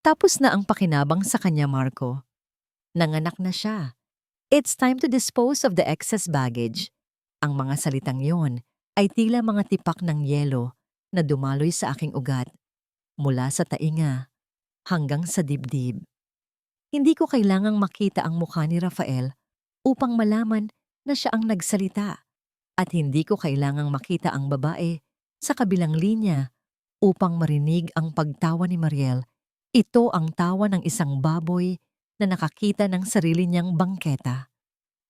Tapos na ang pakinabang sa kanya, Marco. Nanganak na siya. It's time to dispose of the excess baggage. Ang mga salitang yon ay tila mga tipak ng yelo na dumaloy sa aking ugat mula sa tainga hanggang sa dibdib. Hindi ko kailangang makita ang mukha ni Rafael upang malaman na siya ang nagsalita at hindi ko kailangang makita ang babae sa kabilang linya upang marinig ang pagtawa ni Mariel. Ito ang tawa ng isang baboy na nakakita ng sarili niyang bangketa.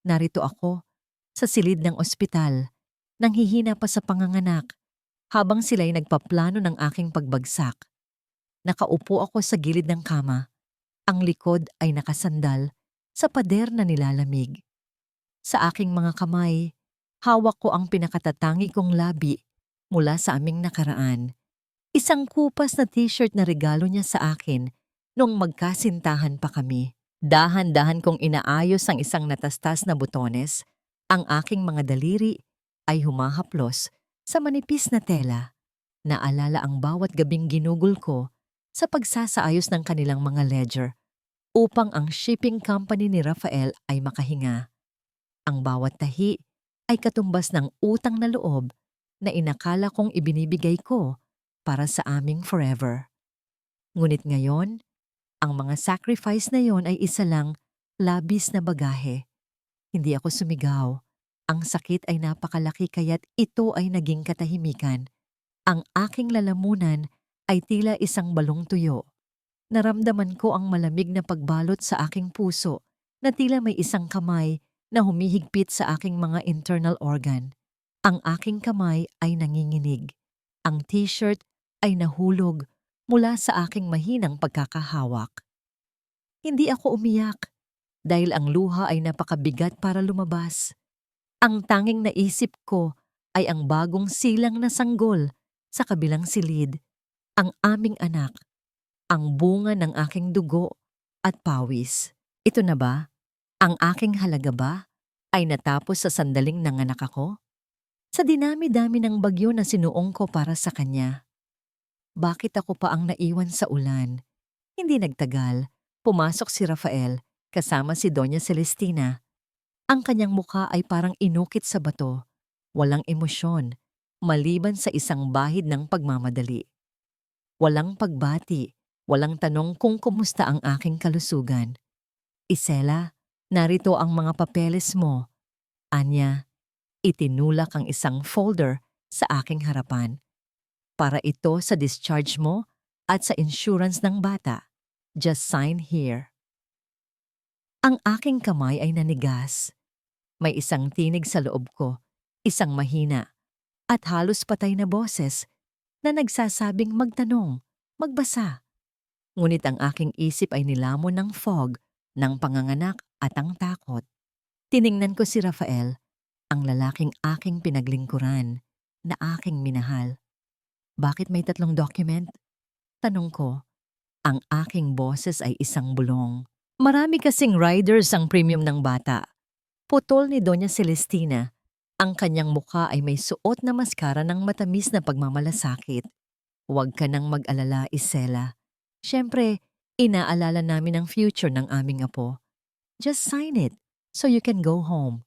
Narito ako sa silid ng ospital, nanghihina pa sa panganganak habang sila'y nagpaplano ng aking pagbagsak. Nakaupo ako sa gilid ng kama. Ang likod ay nakasandal sa pader na nilalamig. Sa aking mga kamay, hawak ko ang pinakatatangi kong labi mula sa aming nakaraan. Isang kupas na t-shirt na regalo niya sa akin noong magkasintahan pa kami. Dahan-dahan kong inaayos ang isang natastas na butones. Ang aking mga daliri ay humahaplos sa manipis na tela. Naalala ang bawat gabing ginugol ko sa pagsasaayos ng kanilang mga ledger upang ang shipping company ni Rafael ay makahinga. Ang bawat tahi ay katumbas ng utang na loob na inakala kong ibinibigay ko para sa aming forever. Ngunit ngayon, ang mga sacrifice na yon ay isa lang labis na bagahe. Hindi ako sumigaw. Ang sakit ay napakalaki kaya't ito ay naging katahimikan. Ang aking lalamunan ay tila isang balong tuyo. Naramdaman ko ang malamig na pagbalot sa aking puso na tila may isang kamay na humihigpit sa aking mga internal organ. Ang aking kamay ay nanginginig. Ang t-shirt ay nahulog mula sa aking mahinang pagkakahawak. Hindi ako umiyak dahil ang luha ay napakabigat para lumabas. Ang tanging naisip ko ay ang bagong silang na sanggol sa kabilang silid, ang aming anak, ang bunga ng aking dugo at pawis. Ito na ba? Ang aking halaga ba ay natapos sa sandaling nanganak ako? Sa dinami-dami ng bagyo na sinuong ko para sa kanya. Bakit ako pa ang naiwan sa ulan? Hindi nagtagal, pumasok si Rafael kasama si Doña Celestina. Ang kanyang mukha ay parang inukit sa bato, walang emosyon, maliban sa isang bahid ng pagmamadali. Walang pagbati, walang tanong kung kumusta ang aking kalusugan. Isela, narito ang mga papeles mo. Anya, itinulak ang isang folder sa aking harapan. Para ito sa discharge mo at sa insurance ng bata. Just sign here. Ang aking kamay ay nanigas. May isang tinig sa loob ko, isang mahina, at halos patay na boses na nagsasabing magtanong, magbasa. Ngunit ang aking isip ay nilamon ng fog, ng panganganak at ang takot. Tiningnan ko si Rafael, ang lalaking aking pinaglingkuran, na aking minahal. Bakit may 3 document? Tanong ko. Ang aking boses ay isang bulong. Marami kasing riders ang premium ng bata. Putol ni Doña Celestina. Ang kanyang mukha ay may suot na maskara ng matamis na pagmamalasakit. Huwag ka nang mag-alala, Isela. Siyempre, inaalala namin ang future ng aming apo. Just sign it so you can go home.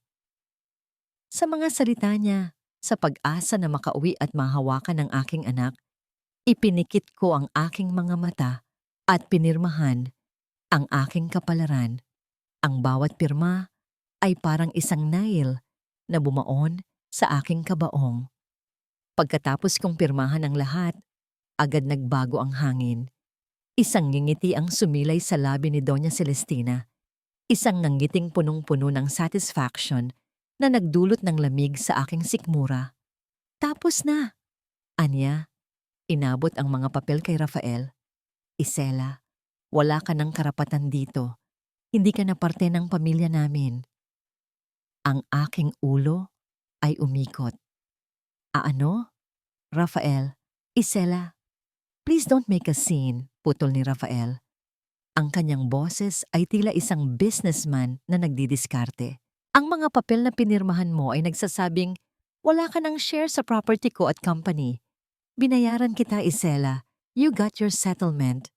Sa mga salita niya, sa pag-asa na makauwi at mahawakan ng aking anak, ipinikit ko ang aking mga mata at pinirmahan ang aking kapalaran. Ang bawat pirma ay parang isang nail na bumaon sa aking kabaong. Pagkatapos kong pirmahan ang lahat, agad nagbago ang hangin. Isang ngingiti ang sumilay sa labi ni Doña Celestina. Isang nanggiting punong-puno ng satisfaction na nagdulot ng lamig sa aking sikmura. Tapos na! Anya, inabot ang mga papel kay Rafael. Isela, wala ka ng karapatan dito. Hindi ka na parte ng pamilya namin. Ang aking ulo ay umikot. Ano? Rafael, Isela, please don't make a scene, putol ni Rafael. Ang kanyang boses ay tila isang businessman na nagdidiskarte. Ang mga papel na pinirmahan mo ay nagsasabing, wala ka ng share sa property ko at company. Binayaran kita, Isela. You got your settlement.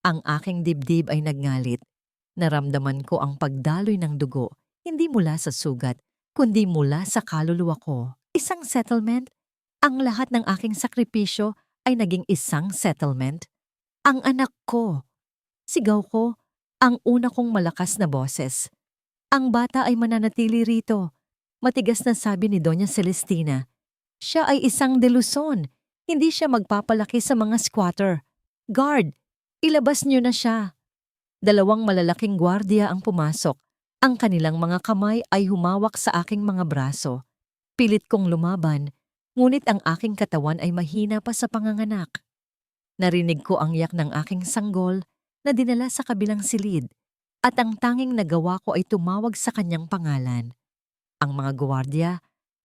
Ang aking dibdib ay nagngalit. Naramdaman ko ang pagdaloy ng dugo, hindi mula sa sugat, kundi mula sa kaluluwa ko. Isang settlement? Ang lahat ng aking sakripisyo ay naging isang settlement? Ang anak ko! Sigaw ko, ang una kong malakas na boses. Ang bata ay mananatili rito. Matigas na sabi ni Doña Celestina. Siya ay isang delusyon. Hindi siya magpapalaki sa mga squatter. Guard, ilabas niyo na siya. Dalawang malalaking gwardiya ang pumasok. Ang kanilang mga kamay ay humawak sa aking mga braso. Pilit kong lumaban, ngunit ang aking katawan ay mahina pa sa panganganak. Narinig ko ang yak ng aking sanggol na dinala sa kabilang silid at ang tanging nagawa ko ay tumawag sa kanyang pangalan. Ang mga gwardiya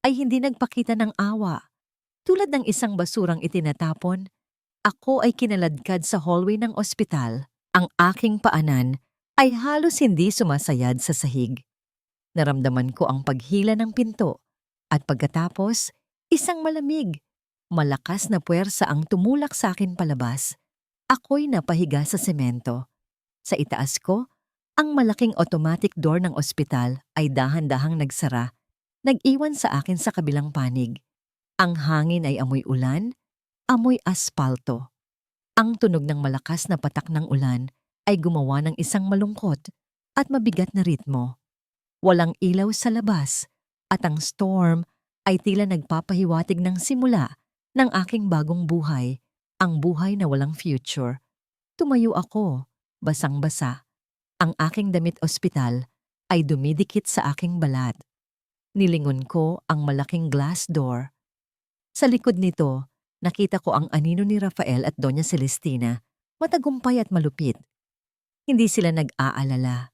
ay hindi nagpakita ng awa. Tulad ng isang basurang itinatapon, ako ay kinaladkad sa hallway ng ospital. Ang aking paanan ay halos hindi sumasayad sa sahig. Naramdaman ko ang paghila ng pinto at pagkatapos, isang malamig, malakas na puwersa ang tumulak sa akin palabas. Ako'y napahiga sa semento. Sa itaas ko, ang malaking automatic door ng ospital ay dahan-dahang nagsara, nag-iwan sa akin sa kabilang panig. Ang hangin ay amoy ulan, amoy aspalto. Ang tunog ng malakas na patak ng ulan ay gumawa ng isang malungkot at mabigat na ritmo. Walang ilaw sa labas at ang storm ay tila nagpapahiwatig ng simula ng aking bagong buhay, ang buhay na walang future. Tumayo ako, basang-basa. Ang aking damit ospital ay dumidikit sa aking balat. Nilingon ko ang malaking glass door. Sa likod nito, nakita ko ang anino ni Rafael at Doña Celestina, matagumpay at malupit. Hindi sila nag-aalala.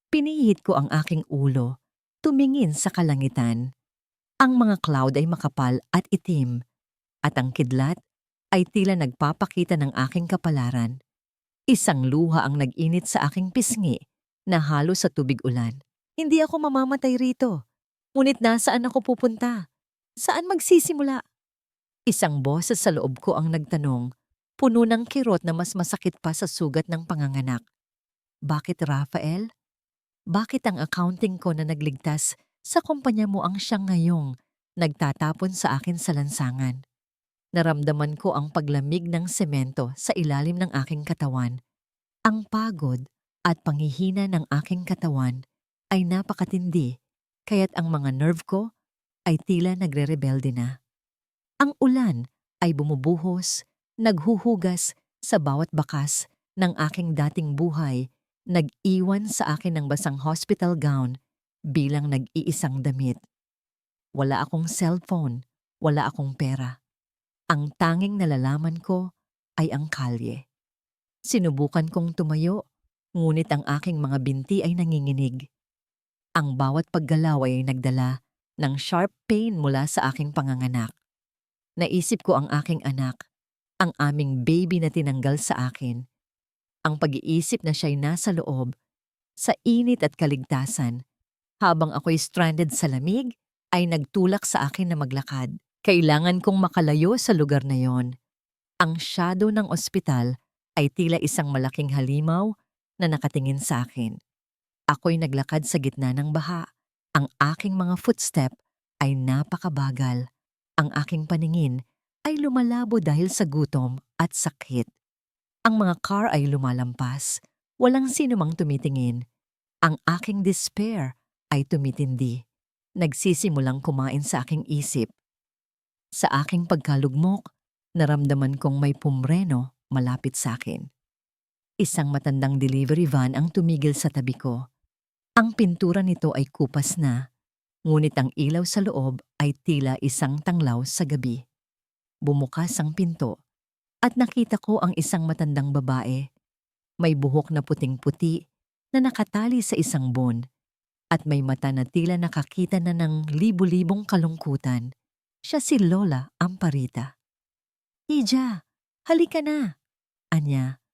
Pinihit ko ang aking ulo, tumingin sa kalangitan. Ang mga cloud ay makapal at itim, at ang kidlat ay tila nagpapakita ng aking kapalaran. Isang luha ang nag-init sa aking pisngi na halo sa tubig ulan. Hindi ako mamamatay rito. Ngunit nasaan ako pupunta? Saan magsisimula? Isang boses sa loob ko ang nagtanong, puno ng kirot na mas masakit pa sa sugat ng panganganak. Bakit Rafael? Bakit ang accounting ko na nagligtas sa kumpanya mo ang siyang ngayong nagtatapon sa akin sa lansangan? Naramdaman ko ang paglamig ng semento sa ilalim ng aking katawan. Ang pagod at panghihina ng aking katawan ay napakatindi, kaya't ang mga nerve ko ay tila nagre-rebelde na. Ang ulan ay bumubuhos, naghuhugas sa bawat bakas ng aking dating buhay, nag-iwan sa akin ng basang hospital gown bilang nag-iisang damit. Wala akong cellphone, wala akong pera. Ang tanging nalalaman ko ay ang kalye. Sinubukan kong tumayo, ngunit ang aking mga binti ay nanginginig. Ang bawat paggalaw ay nagdala ng sharp pain mula sa aking panganganak. Naisip ko ang aking anak, ang aming baby na tinanggal sa akin. Ang pag-iisip na siya'y nasa loob, sa init at kaligtasan, habang ako'y stranded sa lamig, ay nagtulak sa akin na maglakad. Kailangan kong makalayo sa lugar na yon. Ang shadow ng ospital ay tila isang malaking halimaw na nakatingin sa akin. Ako'y naglakad sa gitna ng baha. Ang aking mga footstep ay napakabagal. Ang aking paningin ay lumalabo dahil sa gutom at sakit. Ang mga car ay lumalampas. Walang sinumang tumitingin. Ang aking despair ay tumitindi. Nagsisimulang kumain sa aking isip. Sa aking pagkalugmok, naramdaman kong may pumreno malapit sa akin. Isang matandang delivery van ang tumigil sa tabi ko. Ang pintura nito ay kupas na, ngunit ang ilaw sa loob ay tila isang tanglaw sa gabi. Bumukas ang pinto at nakita ko ang isang matandang babae. May buhok na puting-puti na nakatali sa isang bon at may mata na tila nakakita na ng libu-libong kalungkutan. Siya si Lola Amparita. Ija, halika na, anya.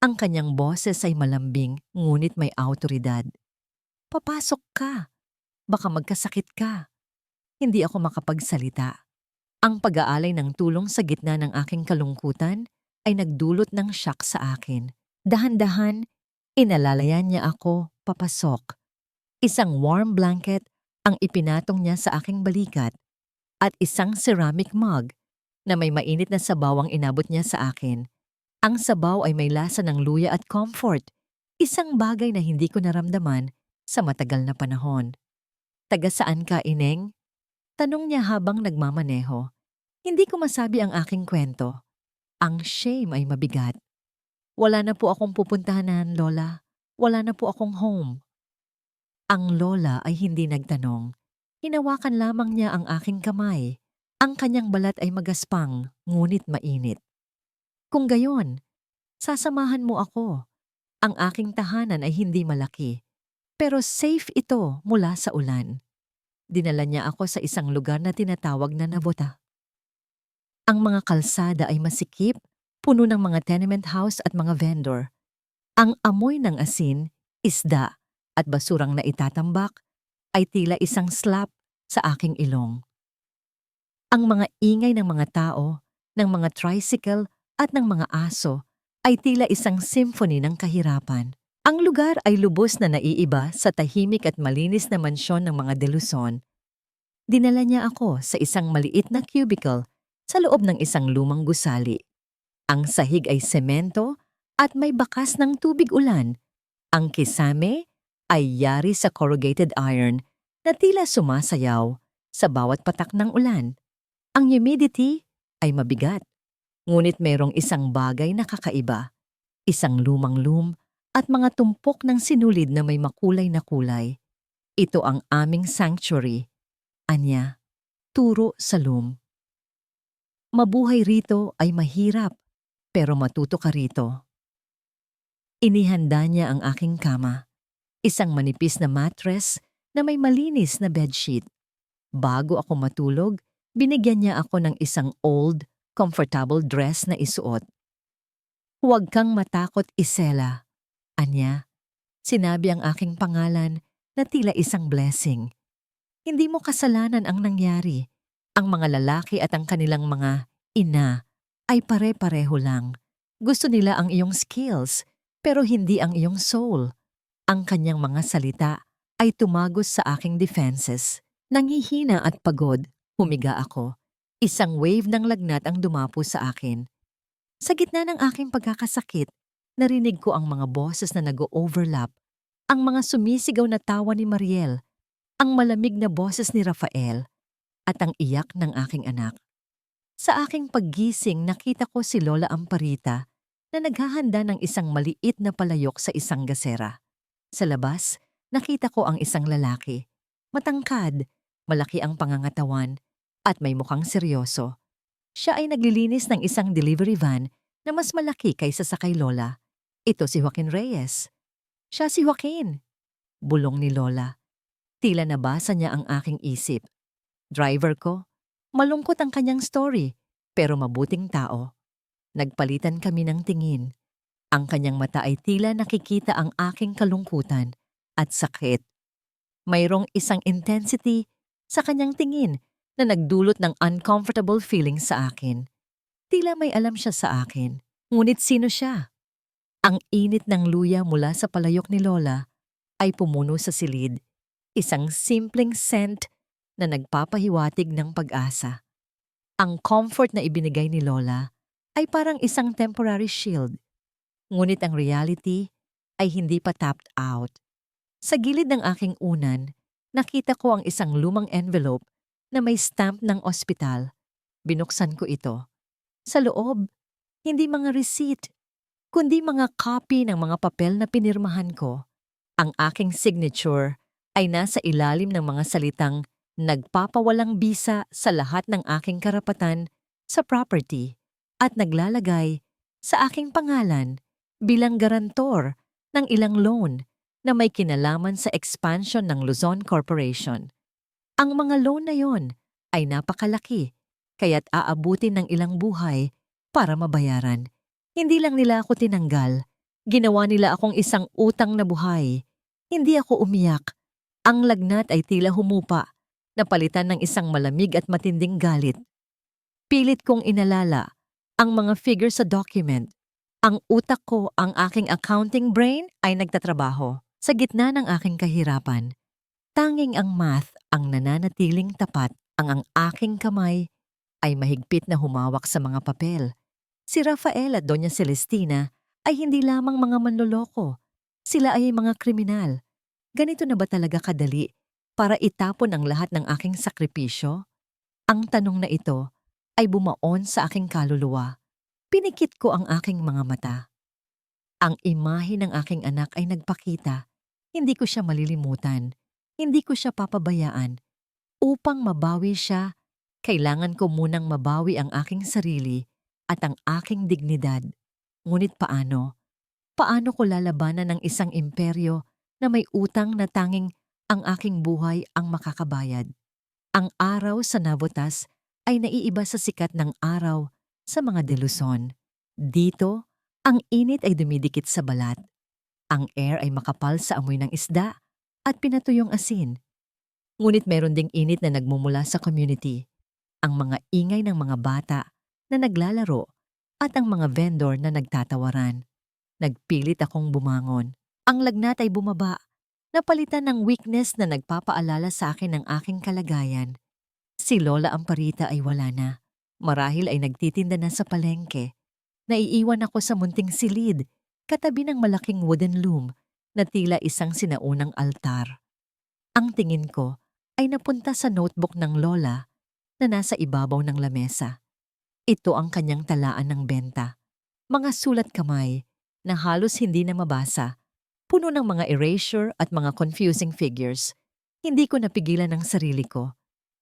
Ang kanyang boses ay malambing ngunit may awtoridad. Papasok ka, baka magkasakit ka. Hindi ako makapagsalita. Ang pag-aalay ng tulong sa gitna ng aking kalungkutan ay nagdulot ng shock sa akin. Dahan-dahan, inalalayan niya ako papasok. Isang warm blanket ang ipinatong niya sa aking balikat at isang ceramic mug na may mainit na sabaw ang inabot niya sa akin. Ang sabaw ay may lasa ng luya at comfort, isang bagay na hindi ko naramdaman sa matagal na panahon. Taga saan ka, Ineng? Tanong niya habang nagmamaneho. Hindi ko masabi ang aking kwento. Ang shame ay mabigat. Wala na po akong pupuntahanan, Lola. Wala na po akong home. Ang lola ay hindi nagtanong. Hinawakan lamang niya ang aking kamay. Ang kanyang balat ay magaspang, ngunit mainit. Kung gayon, sasamahan mo ako. Ang aking tahanan ay hindi malaki, pero safe ito mula sa ulan. Dinala niya ako sa isang lugar na tinatawag na Nabota. Ang mga kalsada ay masikip, puno ng mga tenement house at mga vendor. Ang amoy ng asin, isda, at basurang naitatambak ay tila isang slap sa aking ilong. Ang mga ingay ng mga tao, ng mga tricycle at ng mga aso ay tila isang symphony ng kahirapan. Ang lugar ay lubos na naiiba sa tahimik at malinis na mansyon ng mga De Luzon. Dinala niya ako sa isang maliit na cubicle sa loob ng isang lumang gusali. Ang sahig ay semento at may bakas ng tubig ulan. Ang kisame ay yari sa corrugated iron na tila sumasayaw sa bawat patak ng ulan. Ang humidity ay mabigat, ngunit mayroong isang bagay na kakaiba, isang lumang loom at mga tumpok ng sinulid na may makulay na kulay. Ito ang aming sanctuary. Anya, turo sa loom. Mabuhay rito ay mahirap, pero matuto ka rito. Inihanda niya ang aking kama, isang manipis na mattress na may malinis na bedsheet. Bago ako matulog, binigyan niya ako ng isang old, comfortable dress na isuot. Huwag kang matakot, Isela. Anya, sinabi ang aking pangalan na tila isang blessing. Hindi mo kasalanan ang nangyari. Ang mga lalaki at ang kanilang mga ina ay pare-pareho lang. Gusto nila ang iyong skills, pero hindi ang iyong soul. Ang kanyang mga salita ay tumagos sa aking defenses. Nangihina at pagod, humiga ako. Isang wave ng lagnat ang dumapo sa akin. Sa gitna ng aking pagkakasakit, narinig ko ang mga boses na nag-o-overlap, ang mga sumisigaw na tawa ni Mariel, ang malamig na boses ni Rafael, at ang iyak ng aking anak. Sa aking paggising, nakita ko si Lola Amparita na naghahanda ng isang maliit na palayok sa isang gasera. Sa labas, nakita ko ang isang lalaki. Matangkad, malaki ang pangangatawan, at may mukhang seryoso. Siya ay naglilinis ng isang delivery van na mas malaki kaysa sa kay Lola. Ito si Joaquin Reyes. Siya si Joaquin. Bulong ni Lola. Tila nabasa niya ang aking isip. Driver ko, malungkot ang kanyang story, pero mabuting tao. Nagpalitan kami ng tingin. Ang kanyang mata ay tila nakikita ang aking kalungkutan at sakit. Mayroong isang intensity sa kanyang tingin na nagdulot ng uncomfortable feeling sa akin. Tila may alam siya sa akin. Ngunit sino siya? Ang init ng luya mula sa palayok ni Lola ay pumuno sa silid. Isang simpleng scent na nagpapahiwatig ng pag-asa. Ang comfort na ibinigay ni Lola ay parang isang temporary shield. Ngunit ang reality ay hindi pa tapped out. Sa gilid ng aking unan, nakita ko ang isang lumang envelope na may stamp ng ospital. Binuksan ko ito. Sa loob, hindi mga receipt, kundi mga copy ng mga papel na pinirmahan ko. Ang aking signature ay nasa ilalim ng mga salitang nagpapawalang bisa sa lahat ng aking karapatan sa property at naglalagay sa aking pangalan bilang garantor ng ilang loan na may kinalaman sa expansion ng Luzon Corporation. Ang mga loan na yon ay napakalaki, kaya't aabutin ng ilang buhay para mabayaran. Hindi lang nila ako tinanggal, ginawa nila akong isang utang na buhay. Hindi ako umiyak. Ang lagnat ay tila humupa, napalitan ng isang malamig at matinding galit. Pilit kong inalala ang mga figure sa document, Ang utak ko, ang aking accounting brain ay nagtatrabaho. Sa gitna ng aking kahirapan, tanging ang math ang nananatiling tapat, ang aking kamay ay mahigpit na humawak sa mga papel. Si Rafael at Doña Celestina ay hindi lamang mga manloloko. Sila ay mga kriminal. Ganito na ba talaga kadali para itapon ang lahat ng aking sakripisyo? Ang tanong na ito ay bumaon sa aking kaluluwa. Pinikit ko ang aking mga mata. Ang imahe ng aking anak ay nagpakita. Hindi ko siya malilimutan. Hindi ko siya papabayaan. Upang mabawi siya, kailangan ko munang mabawi ang aking sarili at ang aking dignidad. Ngunit paano? Paano ko lalabanan ng isang imperyo na may utang na tanging ang aking buhay ang makakabayad? Ang araw sa Navotas ay naiiba sa sikat ng araw sa mga de Luzon. Dito, ang init ay dumidikit sa balat. Ang air ay makapal sa amoy ng isda at pinatuyong asin. Ngunit meron ding init na nagmumula sa community. Ang mga ingay ng mga bata na naglalaro at ang mga vendor na nagtatawaran. Nagpilit akong bumangon. Ang lagnat ay bumaba. Napalitan ng weakness na nagpapaalala sa akin ng aking kalagayan. Si Lola Amparita ay wala na. Marahil ay nagtitinda na sa palengke. Naiiwan ako sa munting silid, katabi ng malaking wooden loom na tila isang sinaunang altar. Ang tingin ko ay napunta sa notebook ng Lola na nasa ibabaw ng lamesa. Ito ang kanyang talaan ng benta. Mga sulat kamay na halos hindi na mabasa, puno ng mga erasure at mga confusing figures. Hindi ko napigilan ang sarili ko.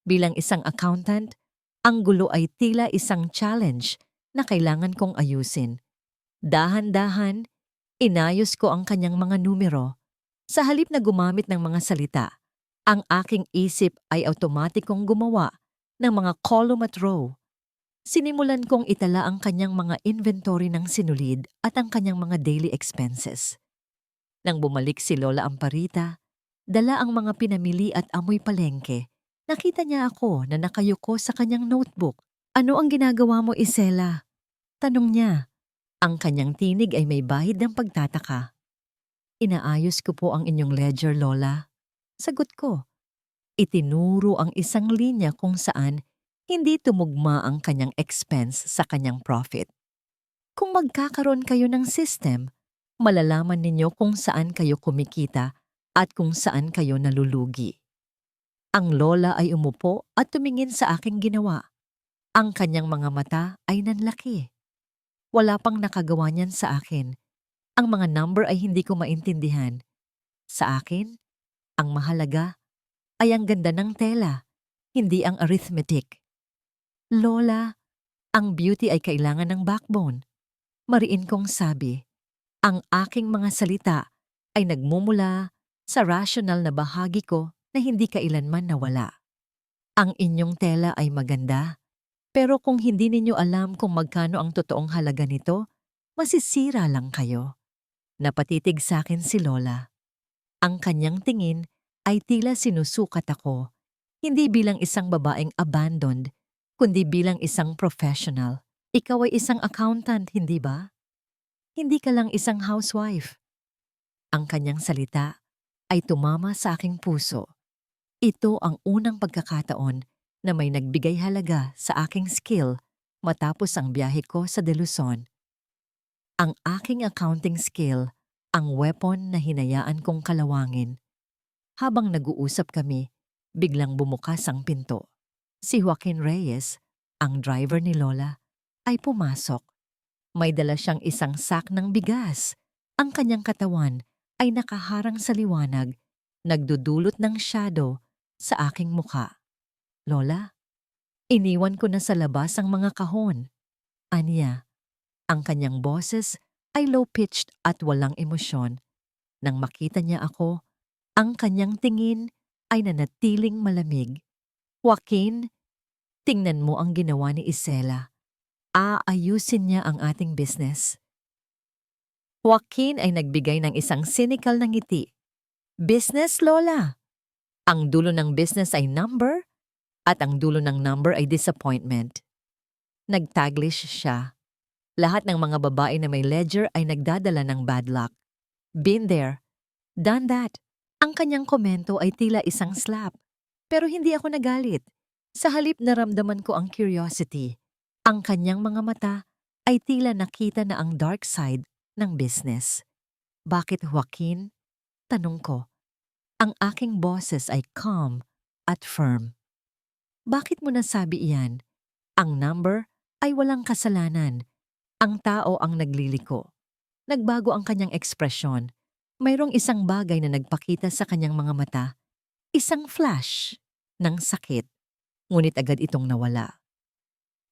Bilang isang accountant, ang gulo ay tila isang challenge na kailangan kong ayusin. Dahan-dahan, inayos ko ang kanyang mga numero. Sa halip na gumamit ng mga salita, ang aking isip ay automatikong gumawa ng mga column at row. Sinimulan kong itala ang kanyang mga inventory ng sinulid at ang kanyang mga daily expenses. Nang bumalik si Lola Amparita, dala ang mga pinamili at amoy palengke. Nakita niya ako na nakayuko sa kanyang notebook. "Ano ang ginagawa mo, Isela?" Tanong niya. Ang kanyang tinig ay may bahid ng pagtataka. "Inaayos ko po ang inyong ledger, Lola." Sagot ko. Itinuro ang isang linya kung saan hindi tumugma ang kanyang expense sa kanyang profit. Kung magkakaroon kayo ng system, malalaman ninyo kung saan kayo kumikita at kung saan kayo nalulugi. Ang Lola ay umupo at tumingin sa aking ginawa. Ang kanyang mga mata ay nanlaki. Wala pang nakagawa niyan sa akin. Ang mga number ay hindi ko maintindihan. Sa akin, ang mahalaga ay ang ganda ng tela, hindi ang arithmetic. "Lola, ang beauty ay kailangan ng backbone." Mariin kong sabi. Ang aking mga salita ay nagmumula sa rational na bahagi ko na hindi kailanman nawala. Ang inyong tela ay maganda, pero kung hindi ninyo alam kung magkano ang totoong halaga nito, masisira lang kayo. Napatitig sa akin si Lola. Ang kanyang tingin ay tila sinusukat ako, hindi bilang isang babaeng abandoned, kundi bilang isang professional. Ikaw ay isang accountant, hindi ba? Hindi ka lang isang housewife. Ang kanyang salita ay tumama sa aking puso. Ito ang unang pagkakataon na may nagbigay halaga sa aking skill matapos ang biyahe ko sa De Luzon. Ang aking accounting skill, ang weapon na hinayaan kong kalawangin. Habang nag-uusap kami, biglang bumukas ang pinto. Si Joaquin Reyes, ang driver ni Lola, ay pumasok. May dala siyang isang sak ng bigas. Ang kanyang katawan ay nakaharang sa liwanag, nagdudulot ng shadow sa aking muka. "Lola, iniwan ko na sa labas ang mga kahon." Aniya, ang kanyang boses ay low-pitched at walang emosyon. Nang makita niya ako, ang kanyang tingin ay nanatiling malamig. "Joaquin, tingnan mo ang ginawa ni Isela. Aayusin niya ang ating business." Joaquin ay nagbigay ng isang cynical na ngiti. "Business, Lola? Ang dulo ng business ay number at ang dulo ng number ay disappointment." Nagtaglish siya. Lahat ng mga babae na may ledger ay nagdadala ng bad luck. Been there, done that. Ang kanyang komento ay tila isang slap. Pero hindi ako nagalit. Sa halip naramdaman ko ang curiosity. Ang kanyang mga mata ay tila nakita na ang dark side ng business. Bakit Joaquin? Tanong ko. Ang aking boses ay calm at firm. Bakit mo nasabi iyan? Ang number ay walang kasalanan. Ang tao ang nagliliko. Nagbago ang kanyang ekspresyon. Mayroong isang bagay na nagpakita sa kanyang mga mata. Isang flash ng sakit. Ngunit agad itong nawala.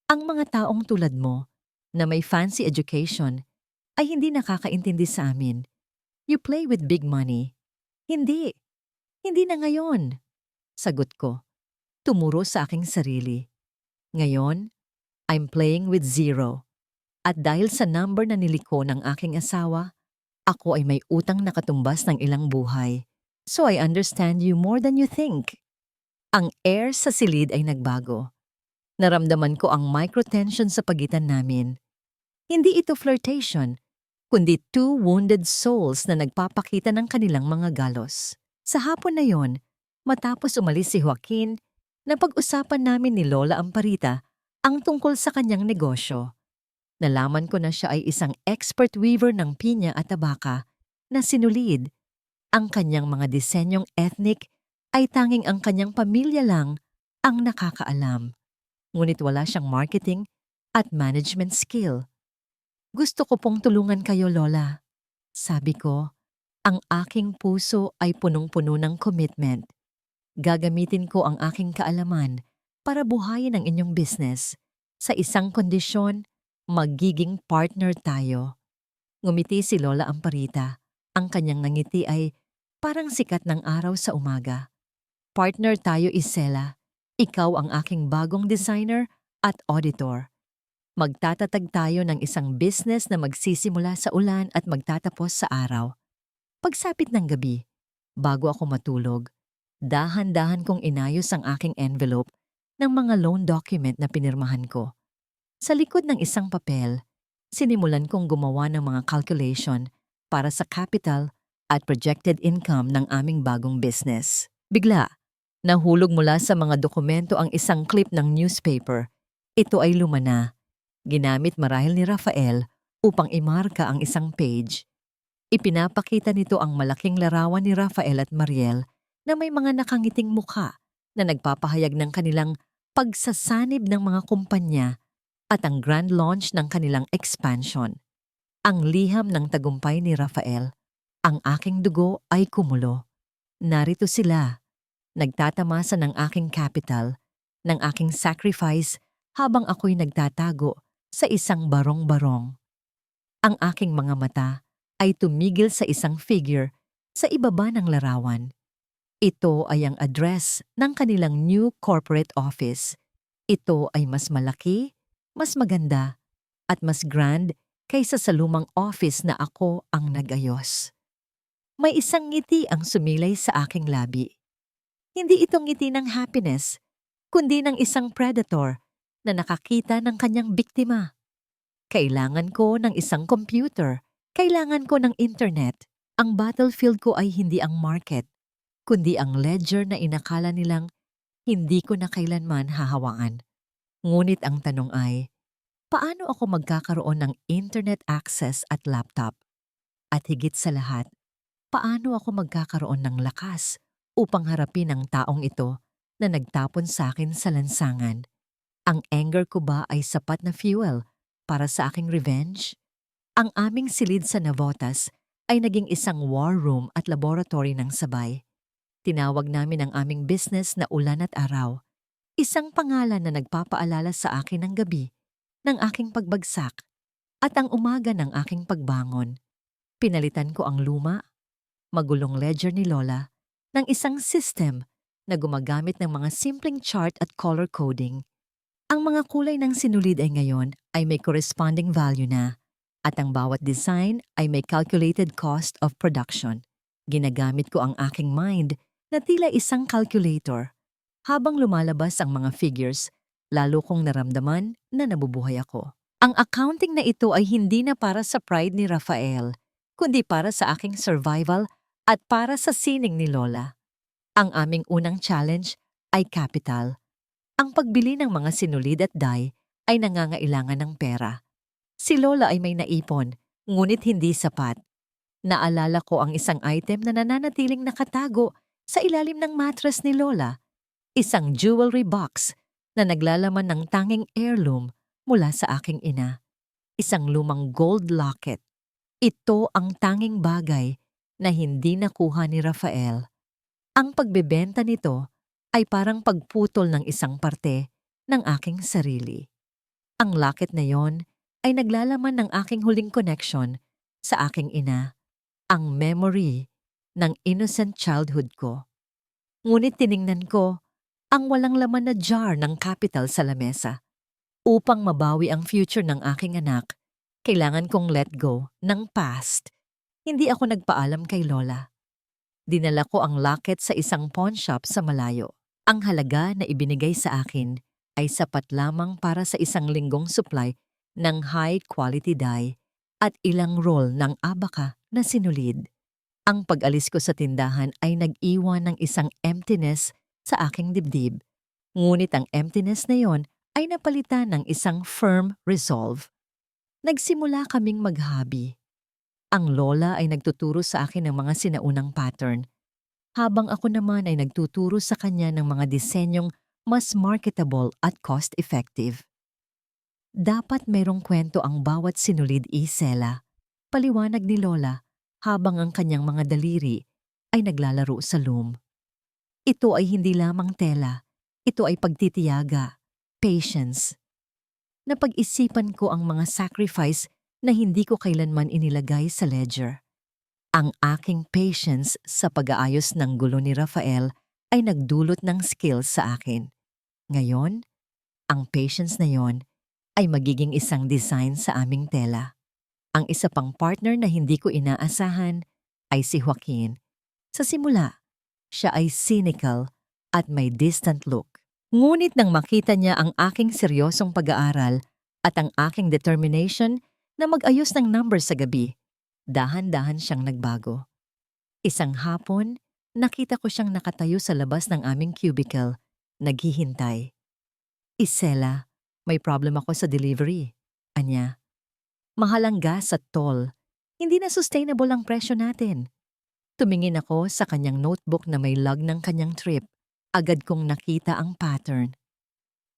Ang mga taong tulad mo na may fancy education ay hindi nakakaintindi sa amin. You play with big money. Hindi. Hindi na ngayon. Sagot ko. Tumuro sa aking sarili. Ngayon, I'm playing with zero. At dahil sa number na niliko ng aking asawa, ako ay may utang na katumbas ng ilang buhay. So I understand you more than you think. Ang air sa silid ay nagbago. Naramdaman ko ang microtension sa pagitan namin. Hindi ito flirtation, kundi two wounded souls na nagpapakita ng kanilang mga galos. Sa hapon na yon, matapos umalis si Joaquin, napag-usapan namin ni Lola Amparita ang tungkol sa kanyang negosyo. Nalaman ko na siya ay isang expert weaver ng pinya at tabaka na sinulid. Ang kanyang mga disenyong ethnic ay tanging ang kanyang pamilya lang ang nakakaalam. Ngunit wala siyang marketing at management skill. Gusto ko pong tulungan kayo, Lola. Sabi ko, ang aking puso ay punong-puno ng commitment. Gagamitin ko ang aking kaalaman para buhayin ang inyong business. Sa isang kondisyon, magiging partner tayo. Ngumiti si Lola Amparita. Ang kanyang ngiti ay parang sikat ng araw sa umaga. Partner tayo, Isela. Ikaw ang aking bagong designer at auditor. Magtatatag tayo ng isang business na magsisimula sa ulan at magtatapos sa araw. Pagsapit ng gabi, bago ako matulog, dahan-dahan kong inayos ang aking envelope ng mga loan document na pinirmahan ko. Sa likod ng isang papel, sinimulan kong gumawa ng mga calculation para sa capital at projected income ng aming bagong business. Bigla, nahulog mula sa mga dokumento ang isang clip ng newspaper. Ito ay lumana. Ginamit marahil ni Rafael upang imarka ang isang page. Ipinapakita nito ang malaking larawan ni Rafael at Mariel na may mga nakangiting mukha na nagpapahayag ng kanilang pagsasanib ng mga kumpanya at ang grand launch ng kanilang expansion. Ang liham ng tagumpay ni Rafael, ang aking dugo ay kumulo. Narito sila, nagtatamasa ng aking capital, ng aking sacrifice habang ako'y nagtatago sa isang barong-barong. Ang aking mga mata ay tumigil sa isang figure sa ibaba ng larawan. Ito ay ang address ng kanilang new corporate office. Ito ay mas malaki, mas maganda, at mas grand kaysa sa lumang office na ako ang nag-ayos. May isang ngiti ang sumilay sa aking labi. Hindi ito ngiti ng happiness, kundi ng isang predator na nakakita ng kanyang biktima. Kailangan ko ng isang computer, kailangan ko ng internet. Ang battlefield ko ay hindi ang market, kundi ang ledger na inakala nilang hindi ko na kailanman hahawaan. Ngunit ang tanong ay, paano ako magkakaroon ng internet access at laptop? At higit sa lahat, paano ako magkakaroon ng lakas upang harapin ang taong ito na nagtapon sa akin sa lansangan? Ang anger ko ba ay sapat na fuel para sa aking revenge? Ang aming silid sa Navotas ay naging isang war room at laboratory ng sabay. Tinawag namin ang aming business na Ulan at Araw. Isang pangalan na nagpapaalala sa akin ng gabi, ng aking pagbagsak, at ang umaga ng aking pagbangon. Pinalitan ko ang luma, magulong ledger ni Lola, ng isang system na gumagamit ng mga simpleng chart at color coding. Ang mga kulay ng sinulid ay ngayon ay may corresponding value na, at ang bawat design ay may calculated cost of production. Ginagamit ko ang aking mind na tila isang calculator. Habang lumalabas ang mga figures, lalo kong naramdaman na nabubuhay ako. Ang accounting na ito ay hindi na para sa pride ni Rafael, kundi para sa aking survival at para sa sining ni Lola. Ang aming unang challenge ay capital. Ang pagbili ng mga sinulid at die ay nangangailangan ng pera. Si Lola ay may naipon, ngunit hindi sapat. Naalala ko ang isang item na nananatiling nakatago sa ilalim ng mattress ni Lola, isang jewelry box na naglalaman ng tanging heirloom mula sa aking ina, isang lumang gold locket. Ito ang tanging bagay na hindi nakuha ni Rafael. Ang pagbebenta nito ay parang pagputol ng isang parte ng aking sarili. Ang locket na yon ay naglalaman ng aking huling connection sa aking ina, ang memory ng innocent childhood ko. Ngunit tiningnan ko ang walang laman na jar ng capital sa lamesa. Upang mabawi ang future ng aking anak, kailangan kong let go ng past. Hindi ako nagpaalam kay Lola. Dinala ko ang locket sa isang pawn shop sa malayo. Ang halaga na ibinigay sa akin ay sapat lamang para sa isang linggong supply ng high-quality die at ilang roll ng abaka na sinulid. Ang pag-alis ko sa tindahan ay nag-iwan ng isang emptiness sa aking dibdib. Ngunit ang emptiness na yon ay napalitan ng isang firm resolve. Nagsimula kaming maghabi. Ang lola ay nagtuturo sa akin ng mga sinaunang pattern, habang ako naman ay nagtuturo sa kanya ng mga disenyong mas marketable at cost-effective. Dapat mayroong kwento ang bawat sinulid isela, paliwanag ni Lola habang ang kanyang mga daliri ay naglalaro sa loom. Ito ay hindi lamang tela, ito ay pagtitiyaga, patience. Napag-isipan ko ang mga sacrifice na hindi ko kailanman inilagay sa ledger. Ang aking patience sa pag-aayos ng gulo ni Rafael ay nagdulot ng skills sa akin. Ngayon, ang patience na yon ay magiging isang design sa aming tela. Ang isa pang partner na hindi ko inaasahan ay si Joaquin. Sa simula, siya ay cynical at may distant look. Ngunit nang makita niya ang aking seryosong pag-aaral at ang aking determination na mag-ayos ng numbers sa gabi, dahan-dahan siyang nagbago. Isang hapon, nakita ko siyang nakatayo sa labas ng aming cubicle, naghihintay. Isela, may problem ako sa delivery. Anya, mahal ang gas at toll. Hindi na sustainable ang presyo natin. Tumingin ako sa kanyang notebook na may log ng kanyang trip. Agad kong nakita ang pattern.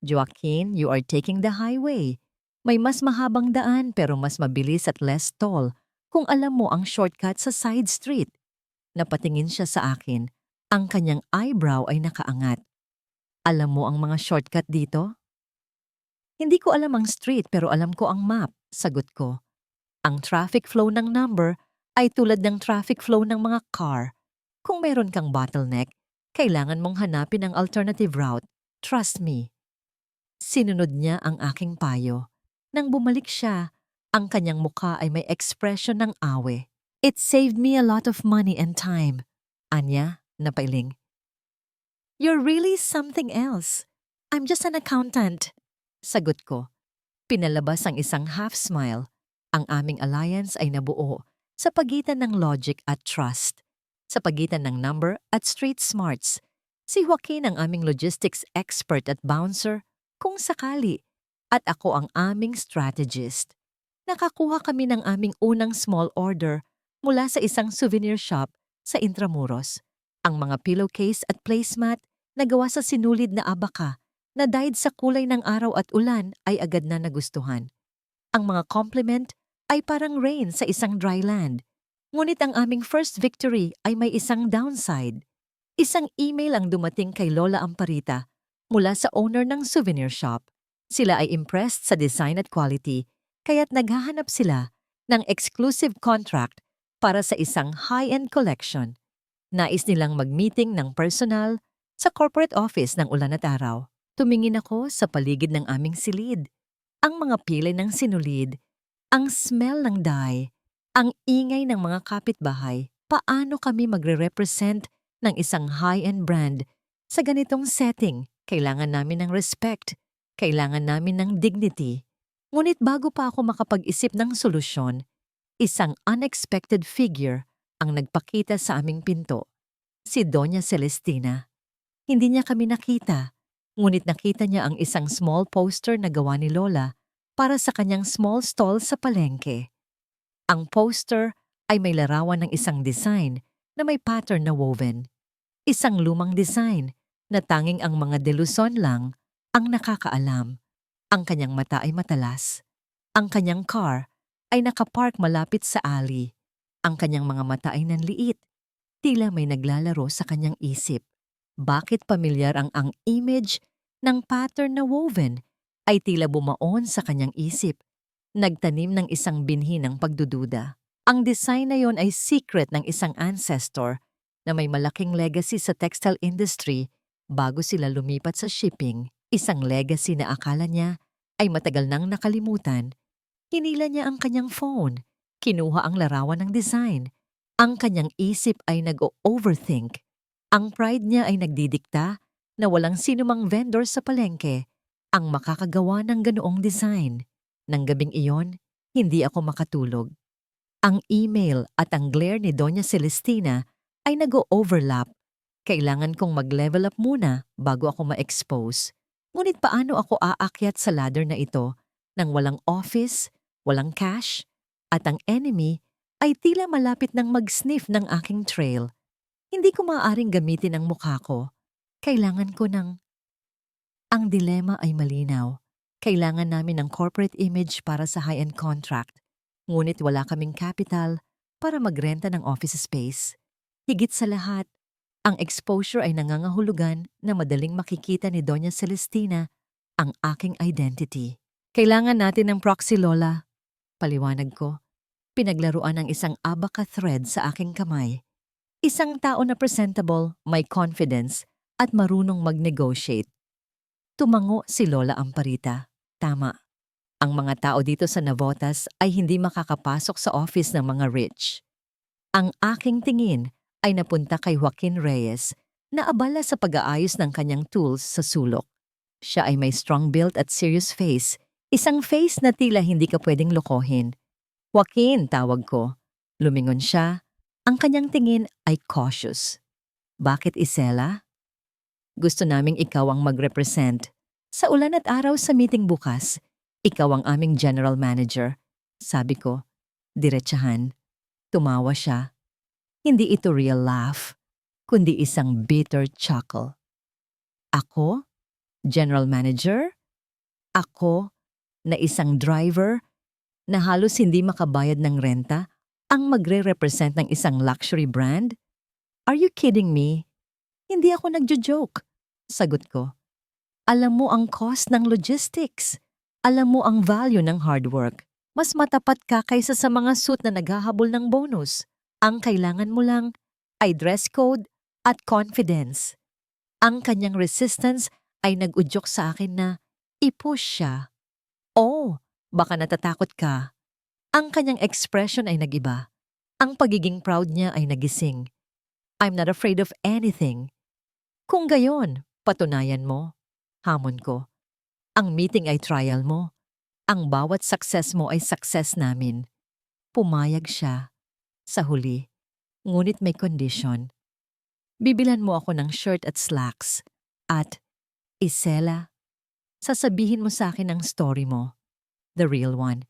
Joaquin, you are taking the highway. May mas mahabang daan pero mas mabilis at less toll kung alam mo ang shortcut sa side street. Napatingin siya sa akin. Ang kanyang eyebrow ay nakaangat. Alam mo ang mga shortcut dito? Hindi ko alam ang street pero alam ko ang map, sagot ko. Ang traffic flow ng number ay tulad ng traffic flow ng mga car. Kung meron kang bottleneck, kailangan mong hanapin ang alternative route. Trust me. Sinunod niya ang aking payo. Nang bumalik siya, ang kanyang mukha ay may expression ng awe. It saved me a lot of money and time. Anya, napailing. You're really something else. I'm just an accountant. Sagot ko. Pinalabas ang isang half smile. Ang aming alliance ay nabuo sa pagitan ng logic at trust. Sa pagitan ng number at street smarts. Si Joaquin ang aming logistics expert at bouncer, kung sakali, at ako ang aming strategist. Nakakuha kami ng aming unang small order mula sa isang souvenir shop sa Intramuros. Ang mga pillowcase at placemat na gawa sa sinulid na abaka na dyed sa kulay ng araw at ulan ay agad na nagustuhan. Ang mga compliment ay parang rain sa isang dry land. Ngunit ang aming first victory ay may isang downside. Isang email ang dumating kay Lola Amparita mula sa owner ng souvenir shop. Sila ay impressed sa design at quality, kaya't naghahanap sila ng exclusive contract para sa isang high-end collection. Nais nilang mag-meeting ng personal sa corporate office ng Ulan at Araw. Tumingin ako sa paligid ng aming silid. Ang mga pilay ng sinulid, ang smell ng dye, ang ingay ng mga kapitbahay, paano kami magre-represent ng isang high-end brand sa ganitong setting? Kailangan namin ng respect, kailangan namin ng dignity. Ngunit bago pa ako makapag-isip ng solusyon, isang unexpected figure ang nagpakita sa aming pinto, si Doña Celestina. Hindi niya kami nakita, ngunit nakita niya ang isang small poster na gawa ni Lola para sa kanyang small stall sa palengke. Ang poster ay may larawan ng isang design na may pattern na woven. Isang lumang design na tanging ang mga De Luzon lang ang nakakaalam. Ang kanyang mata ay matalas. Ang kanyang car ay nakapark malapit sa alley. Ang kanyang mga mata ay nanliit. Tila may naglalaro sa kanyang isip. Bakit pamilyar ang image ng pattern na woven ay tila bumaon sa kanyang isip. Nagtanim ng isang binhi ng pagdududa. Ang design na yon ay secret ng isang ancestor na may malaking legacy sa textile industry bago sila lumipat sa shipping. Isang legacy na akala niya ay matagal nang nakalimutan. Hinila niya ang kanyang phone. Kinuha ang larawan ng design. Ang kanyang isip ay nag-overthink. Ang pride niya ay nagdidikta na walang sinumang vendor sa palengke ang makakagawa ng ganoong design. Nang gabing iyon, hindi ako makatulog. Ang email at ang glare ni Doña Celestina ay nag-o-overlap. Kailangan kong mag-level up muna bago ako ma-expose. Ngunit paano ako aakyat sa ladder na ito nang walang office, walang cash, at ang enemy ay tila malapit ng mag-sniff ng aking trail? Hindi ko maaaring gamitin ang mukha ko. Kailangan ko ng... Ang dilema ay malinaw. Kailangan namin ng corporate image para sa high-end contract. Ngunit wala kaming capital para magrenta ng office space. Higit sa lahat, ang exposure ay nangangahulugan na madaling makikita ni Doña Celestina ang aking identity. Kailangan natin ng proxy, Lola. Paliwanag ko. Pinaglaruan ng isang abaca thread sa aking kamay. Isang tao na presentable, may confidence, at marunong mag-negotiate. Tumango si Lola Amparita. Tama. Ang mga tao dito sa Navotas ay hindi makakapasok sa office ng mga rich. Ang aking tingin ay napunta kay Joaquin Reyes na abala sa pag-aayos ng kanyang tools sa sulok. Siya ay may strong build at serious face, isang face na tila hindi ka pwedeng lokohin. Joaquin, tawag ko. Lumingon siya. Ang kanyang tingin ay cautious. Bakit, Isela? Gusto naming ikaw ang mag-represent. Sa ulan at araw sa meeting bukas, ikaw ang aming general manager. Sabi ko, diretsahan. Tumawa siya. Hindi ito real laugh, kundi isang bitter chuckle. Ako? General manager? Ako, na isang driver, na halos hindi makabayad ng renta, ang magre-represent ng isang luxury brand? Are you kidding me? Hindi ako nagjo-joke. Sagot ko. Alam mo ang cost ng logistics. Alam mo ang value ng hard work. Mas matapat ka kaysa sa mga suit na naghahabol ng bonus. Ang kailangan mo lang ay dress code at confidence. Ang kanyang resistance ay nag-udyok sa akin na i-push siya. Oh, baka natatakot ka. Ang kanyang expression ay nagiba. Ang pagiging proud niya ay nagising. I'm not afraid of anything. Kung gayon, patunayan mo. Hamon ko. Ang meeting ay trial mo. Ang bawat success mo ay success namin. Pumayag siya. Sa huli, ngunit may condition. Bibilan mo ako ng shirt at slacks. At, Isela, sasabihin mo sa akin ang story mo. The real one.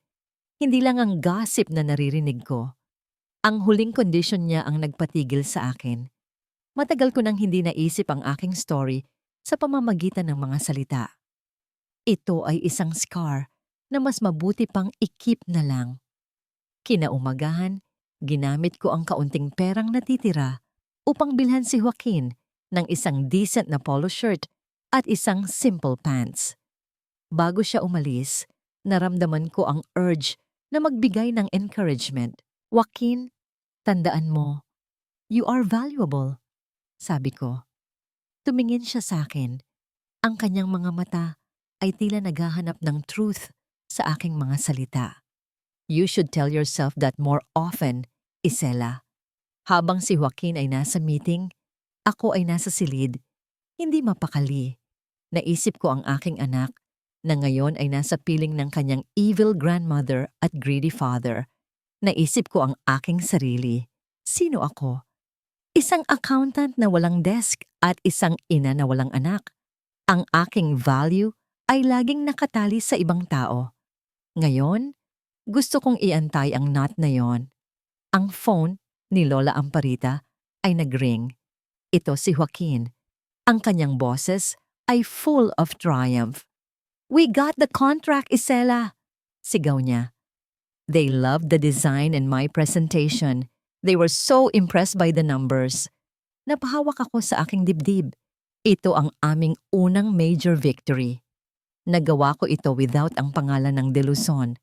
Hindi lang ang gossip na naririnig ko. Ang huling condition niya ang nagpatigil sa akin. Matagal ko nang hindi naisip ang aking story sa pamamagitan ng mga salita. Ito ay isang scar na mas mabuti pang i-keep na lang. Kinaumagahan, ginamit ko ang kaunting perang natitira upang bilhan si Joaquin ng isang decent na polo shirt at isang simple pants. Bago siya umalis, naramdaman ko ang urge na magbigay ng encouragement. Joaquin, tandaan mo, you are valuable, sabi ko. Tumingin siya sa akin. Ang kanyang mga mata ay tila naghahanap ng truth sa aking mga salita. You should tell yourself that more often, Isela. Habang si Joaquin ay nasa meeting, ako ay nasa silid. Hindi mapakali. Naisip ko ang aking anak na ngayon ay nasa piling ng kanyang evil grandmother at greedy father. Naisip ko ang aking sarili. Sino ako? Isang accountant na walang desk at isang ina na walang anak. Ang aking value ay laging nakatali sa ibang tao. Ngayon, gusto kong iantay ang knot na yon. Ang phone ni Lola Amparita ay nagring. Ito si Joaquin. Ang kanyang boses ay full of triumph. "We got the contract, Isela!" Sigaw niya. They loved the design and my presentation. They were so impressed by the numbers. Napahawak ako sa aking dibdib. Ito ang aming unang major victory. Nagawa ko ito without ang pangalan ng De Luzon.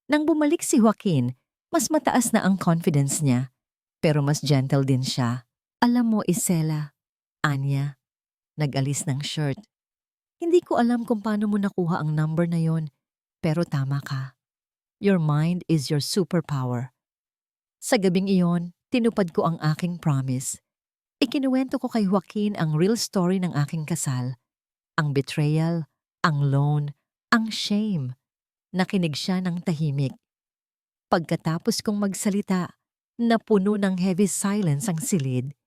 Nang bumalik si Joaquin, mas mataas na ang confidence niya. Pero mas gentle din siya. "Alam mo, Isela," Anya, nag-alis ng shirt. "Hindi ko alam kung paano mo nakuha ang number na yon, pero tama ka. Your mind is your superpower." Sa gabing iyon, tinupad ko ang aking promise. Ikinuwento ko kay Joaquin ang real story ng aking kasal. Ang betrayal, ang loan, ang shame. Nakinig siya ng tahimik. Pagkatapos kong magsalita, napuno ng heavy silence ang silid.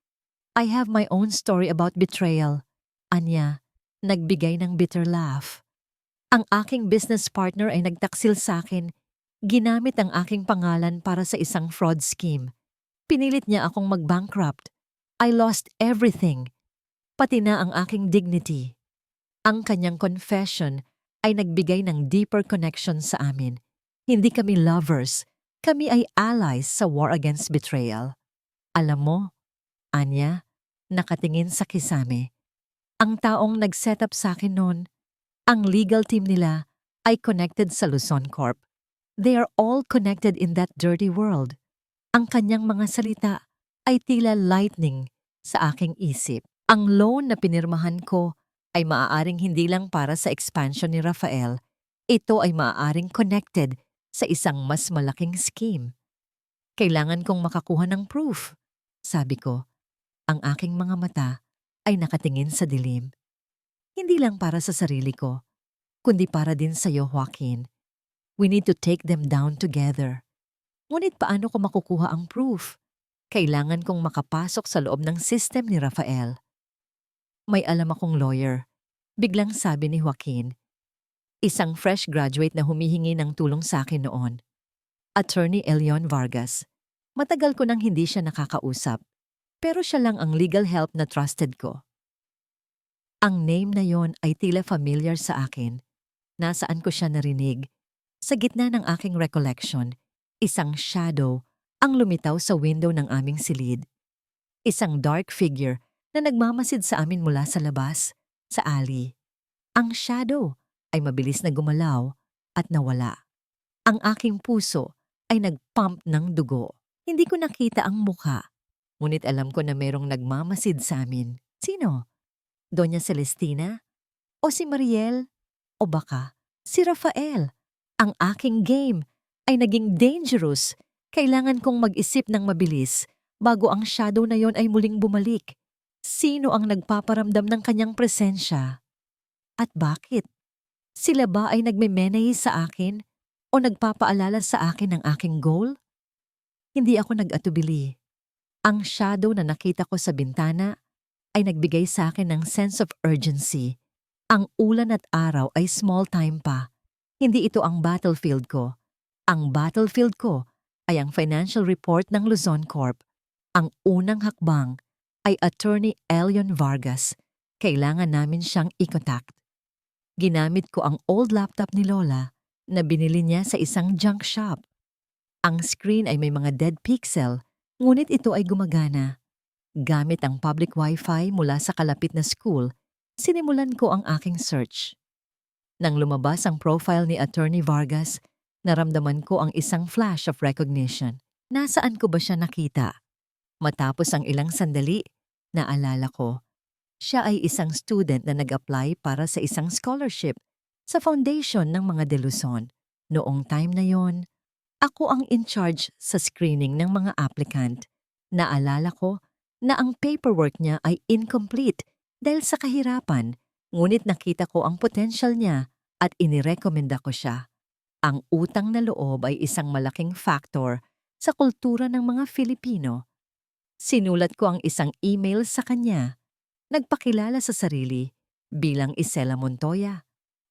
"I have my own story about betrayal." Anya, nagbigay ng bitter laugh. Ang aking business partner ay nagtaksil sa akin. Ginamit ang aking pangalan para sa isang fraud scheme. Pinilit niya akong mag-bankrupt. I lost everything, pati na ang aking dignity. Ang kanyang confession ay nagbigay ng deeper connection sa amin. Hindi kami lovers, kami ay allies sa war against betrayal. Alam mo, Anya, nakatingin sa kisame. Ang taong nag-set up sa akin noon, ang legal team nila ay connected sa Luzon Corp. They are all connected in that dirty world. Ang kanyang mga salita ay tila lightning sa aking isip. Ang loan na pinirmahan ko ay maaaring hindi lang para sa expansion ni Rafael. Ito ay maaaring connected sa isang mas malaking scheme. Kailangan kong makakuha ng proof, sabi ko. Ang aking mga mata ay nakatingin sa dilim. Hindi lang para sa sarili ko, kundi para din sa iyo, Joaquin. We need to take them down together. Ngunit paano ko makukuha ang proof? Kailangan kong makapasok sa loob ng system ni Rafael. May alam akong lawyer, biglang sabi ni Joaquin. Isang fresh graduate na humihingi ng tulong sa akin noon. Attorney Elion Vargas. Matagal ko nang hindi siya nakakausap, pero siya lang ang legal help na trusted ko. Ang name na yon ay tila familiar sa akin. Nasaan ko siya narinig? Sa gitna ng aking recollection, isang shadow ang lumitaw sa window ng aming silid. Isang dark figure na nagmamasid sa amin mula sa labas, sa alley. Ang shadow ay mabilis na gumalaw at nawala. Ang aking puso ay nagpump ng dugo. Hindi ko nakita ang mukha, ngunit alam ko na merong nagmamasid sa amin. Sino? Doña Celestina? O si Mariel? O baka si Rafael? Ang aking game ay naging dangerous. Kailangan kong mag-isip ng mabilis bago ang shadow na yon ay muling bumalik. Sino ang nagpaparamdam ng kanyang presensya? At bakit? Sila ba ay nagmemenehi sa akin o nagpapaalala sa akin ng aking goal? Hindi ako nag-atubili. Ang shadow na nakita ko sa bintana ay nagbigay sa akin ng sense of urgency. Ang ulan at araw ay small time pa. Hindi ito ang battlefield ko. Ang battlefield ko ay ang financial report ng Luzon Corp. Ang unang hakbang ay Attorney Elion Vargas. Kailangan namin siyang i-contact. Ginamit ko ang old laptop ni Lola na binili niya sa isang junk shop. Ang screen ay may mga dead pixel, ngunit ito ay gumagana. Gamit ang public wifi mula sa kalapit na school, sinimulan ko ang aking search. Nang lumabas ang profile ni Attorney Vargas, naramdaman ko ang isang flash of recognition. Nasaan ko ba siya nakita? Matapos ang ilang sandali, naalala ko. Siya ay isang student na nag-apply para sa isang scholarship sa foundation ng mga De Luzon. Noong time na yon, ako ang in charge sa screening ng mga applicant. Naalala ko na ang paperwork niya ay incomplete dahil sa kahirapan, ngunit nakita ko ang potential niya at inirekomenda ko siya. Ang utang na loob ay isang malaking factor sa kultura ng mga Filipino. Sinulat ko ang isang email sa kanya. Nagpakilala sa sarili bilang Isela Montoya,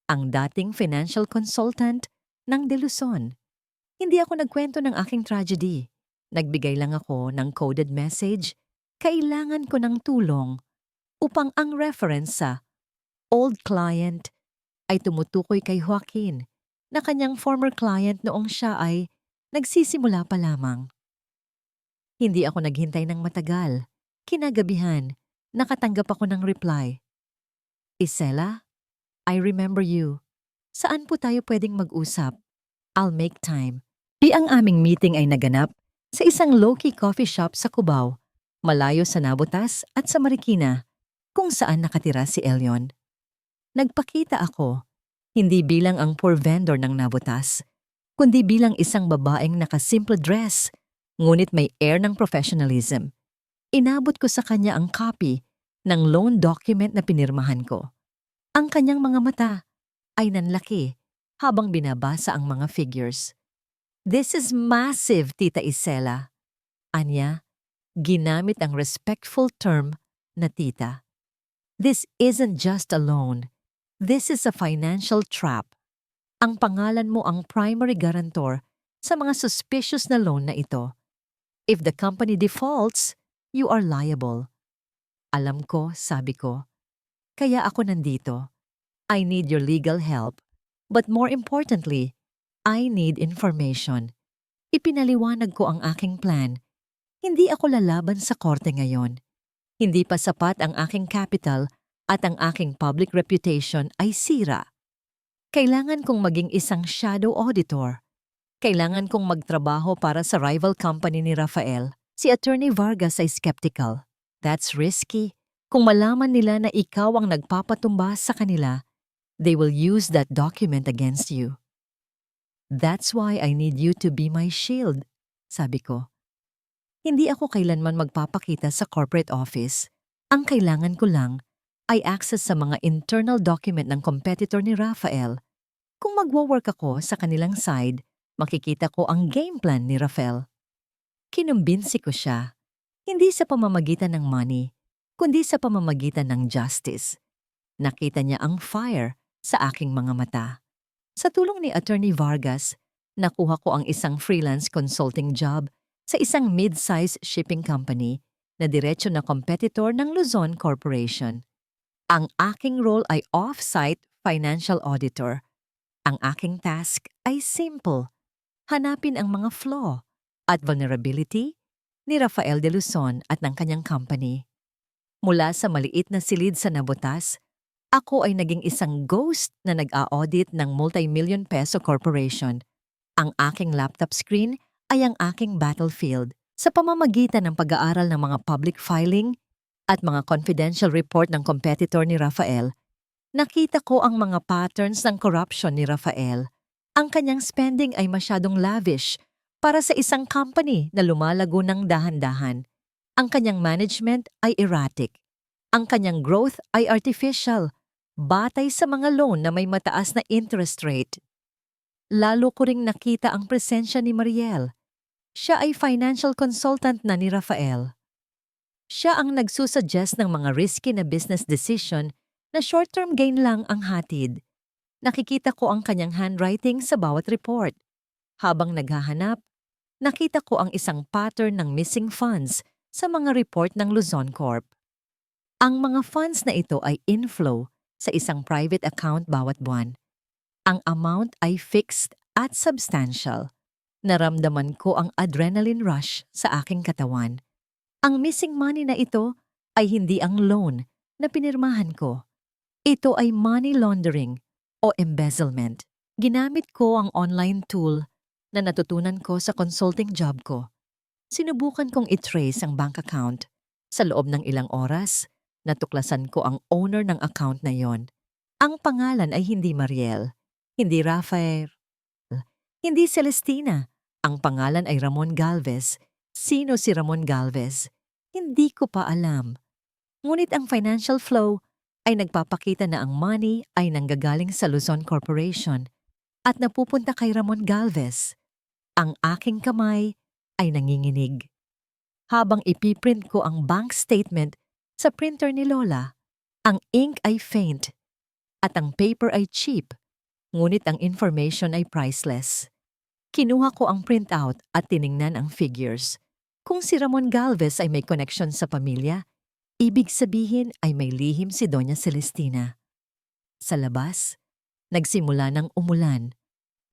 ang dating financial consultant ng De Luzon. Hindi ako nagkwento ng aking tragedy. Nagbigay lang ako ng coded message. Kailangan ko ng tulong upang ang reference sa old client ay tumutukoy kay Joaquin na kanyang former client noong siya ay nagsisimula pa lamang. Hindi ako naghintay ng matagal. Kinagabihan, nakatanggap ako ng reply. Isela, I remember you. Saan po tayo pwedeng mag-usap? I'll make time. Ang aming meeting ay naganap sa isang low-key coffee shop sa Cubao, malayo sa Nabotas at sa Marikina, kung saan nakatira si Elion. Nagpakita ako, hindi bilang ang poor vendor ng Nabotas, kundi bilang isang babaeng nakasimple dress, ngunit may air ng professionalism. Inabot ko sa kanya ang copy ng loan document na pinirmahan ko. Ang kanyang mga mata ay nanlaki habang binabasa ang mga figures. This is massive, Tita Isela. Anya, ginamit ang respectful term na tita. This isn't just a loan. This is a financial trap. Ang pangalan mo ang primary guarantor sa mga suspicious na loan na ito. If the company defaults, you are liable. Alam ko, sabi ko. Kaya ako nandito. I need your legal help. But more importantly, I need information. Ipinaliwanag ko ang aking plan. Hindi ako lalaban sa korte ngayon. Hindi pa sapat ang aking capital at ang aking public reputation ay sira. Kailangan kong maging isang shadow auditor. Kailangan kong magtrabaho para sa rival company ni Rafael. Si Attorney Vargas ay skeptical. That's risky. Kung malaman nila na ikaw ang nagpapatumba sa kanila, they will use that document against you. That's why I need you to be my shield, sabi ko. Hindi ako kailanman magpapakita sa corporate office. Ang kailangan ko lang ay access sa mga internal document ng competitor ni Rafael. Kung magwo-work ako sa kanilang side, makikita ko ang game plan ni Rafael. Kinumbinsi ko siya, hindi sa pamamagitan ng money, kundi sa pamamagitan ng justice. Nakita niya ang fire sa aking mga mata. Sa tulong ni Attorney Vargas, nakuha ko ang isang freelance consulting job sa isang mid-size shipping company na diretso na competitor ng Luzon Corporation. Ang aking role ay off-site financial auditor. Ang aking task ay simple. Hanapin ang mga flaw at vulnerability ni Rafael De Luzon at ng kanyang company. Mula sa maliit na silid sa Nabotas, ako ay naging isang ghost na nag-a-audit ng multi-million peso corporation. Ang aking laptop screen ay ang aking battlefield sa pamamagitan ng pag-aaral ng mga public filing at mga confidential report ng competitor ni Rafael. Nakita ko ang mga patterns ng corruption ni Rafael. Ang kanyang spending ay masyadong lavish para sa isang company na lumalago ng dahan-dahan. Ang kanyang management ay erratic. Ang kanyang growth ay artificial, batay sa mga loan na may mataas na interest rate. Lalo ko ring nakita ang presensya ni Mariel. Siya ay financial consultant na ni Rafael. Siya ang nagsusuggest ng mga risky na business decision na short-term gain lang ang hatid. Nakikita ko ang kanyang handwriting sa bawat report. Habang naghahanap, nakita ko ang isang pattern ng missing funds sa mga report ng Luzon Corp. Ang mga funds na ito ay inflow sa isang private account bawat buwan. Ang amount ay fixed at substantial. Naramdaman ko ang adrenaline rush sa aking katawan. Ang missing money na ito ay hindi ang loan na pinirmahan ko. Ito ay money laundering o embezzlement. Ginamit ko ang online tool na natutunan ko sa consulting job ko. Sinubukan kong i-trace ang bank account. Sa loob ng ilang oras, natuklasan ko ang owner ng account na yon. Ang pangalan ay hindi Mariel, hindi Rafael, hindi Celestina. Ang pangalan ay Ramon Galvez. Sino si Ramon Galvez? Hindi ko pa alam. Ngunit ang financial flow ay nagpapakita na ang money ay nanggagaling sa Luzon Corporation at napupunta kay Ramon Galvez. Ang aking kamay ay nanginginig. Habang ipiprint ko ang bank statement sa printer ni Lola, ang ink ay faint at ang paper ay cheap, ngunit ang information ay priceless. Kinuha ko ang printout at tiningnan ang figures. Kung si Ramon Galvez ay may connection sa pamilya, ibig sabihin ay may lihim si Doña Celestina. Sa labas, nagsimula ng umulan.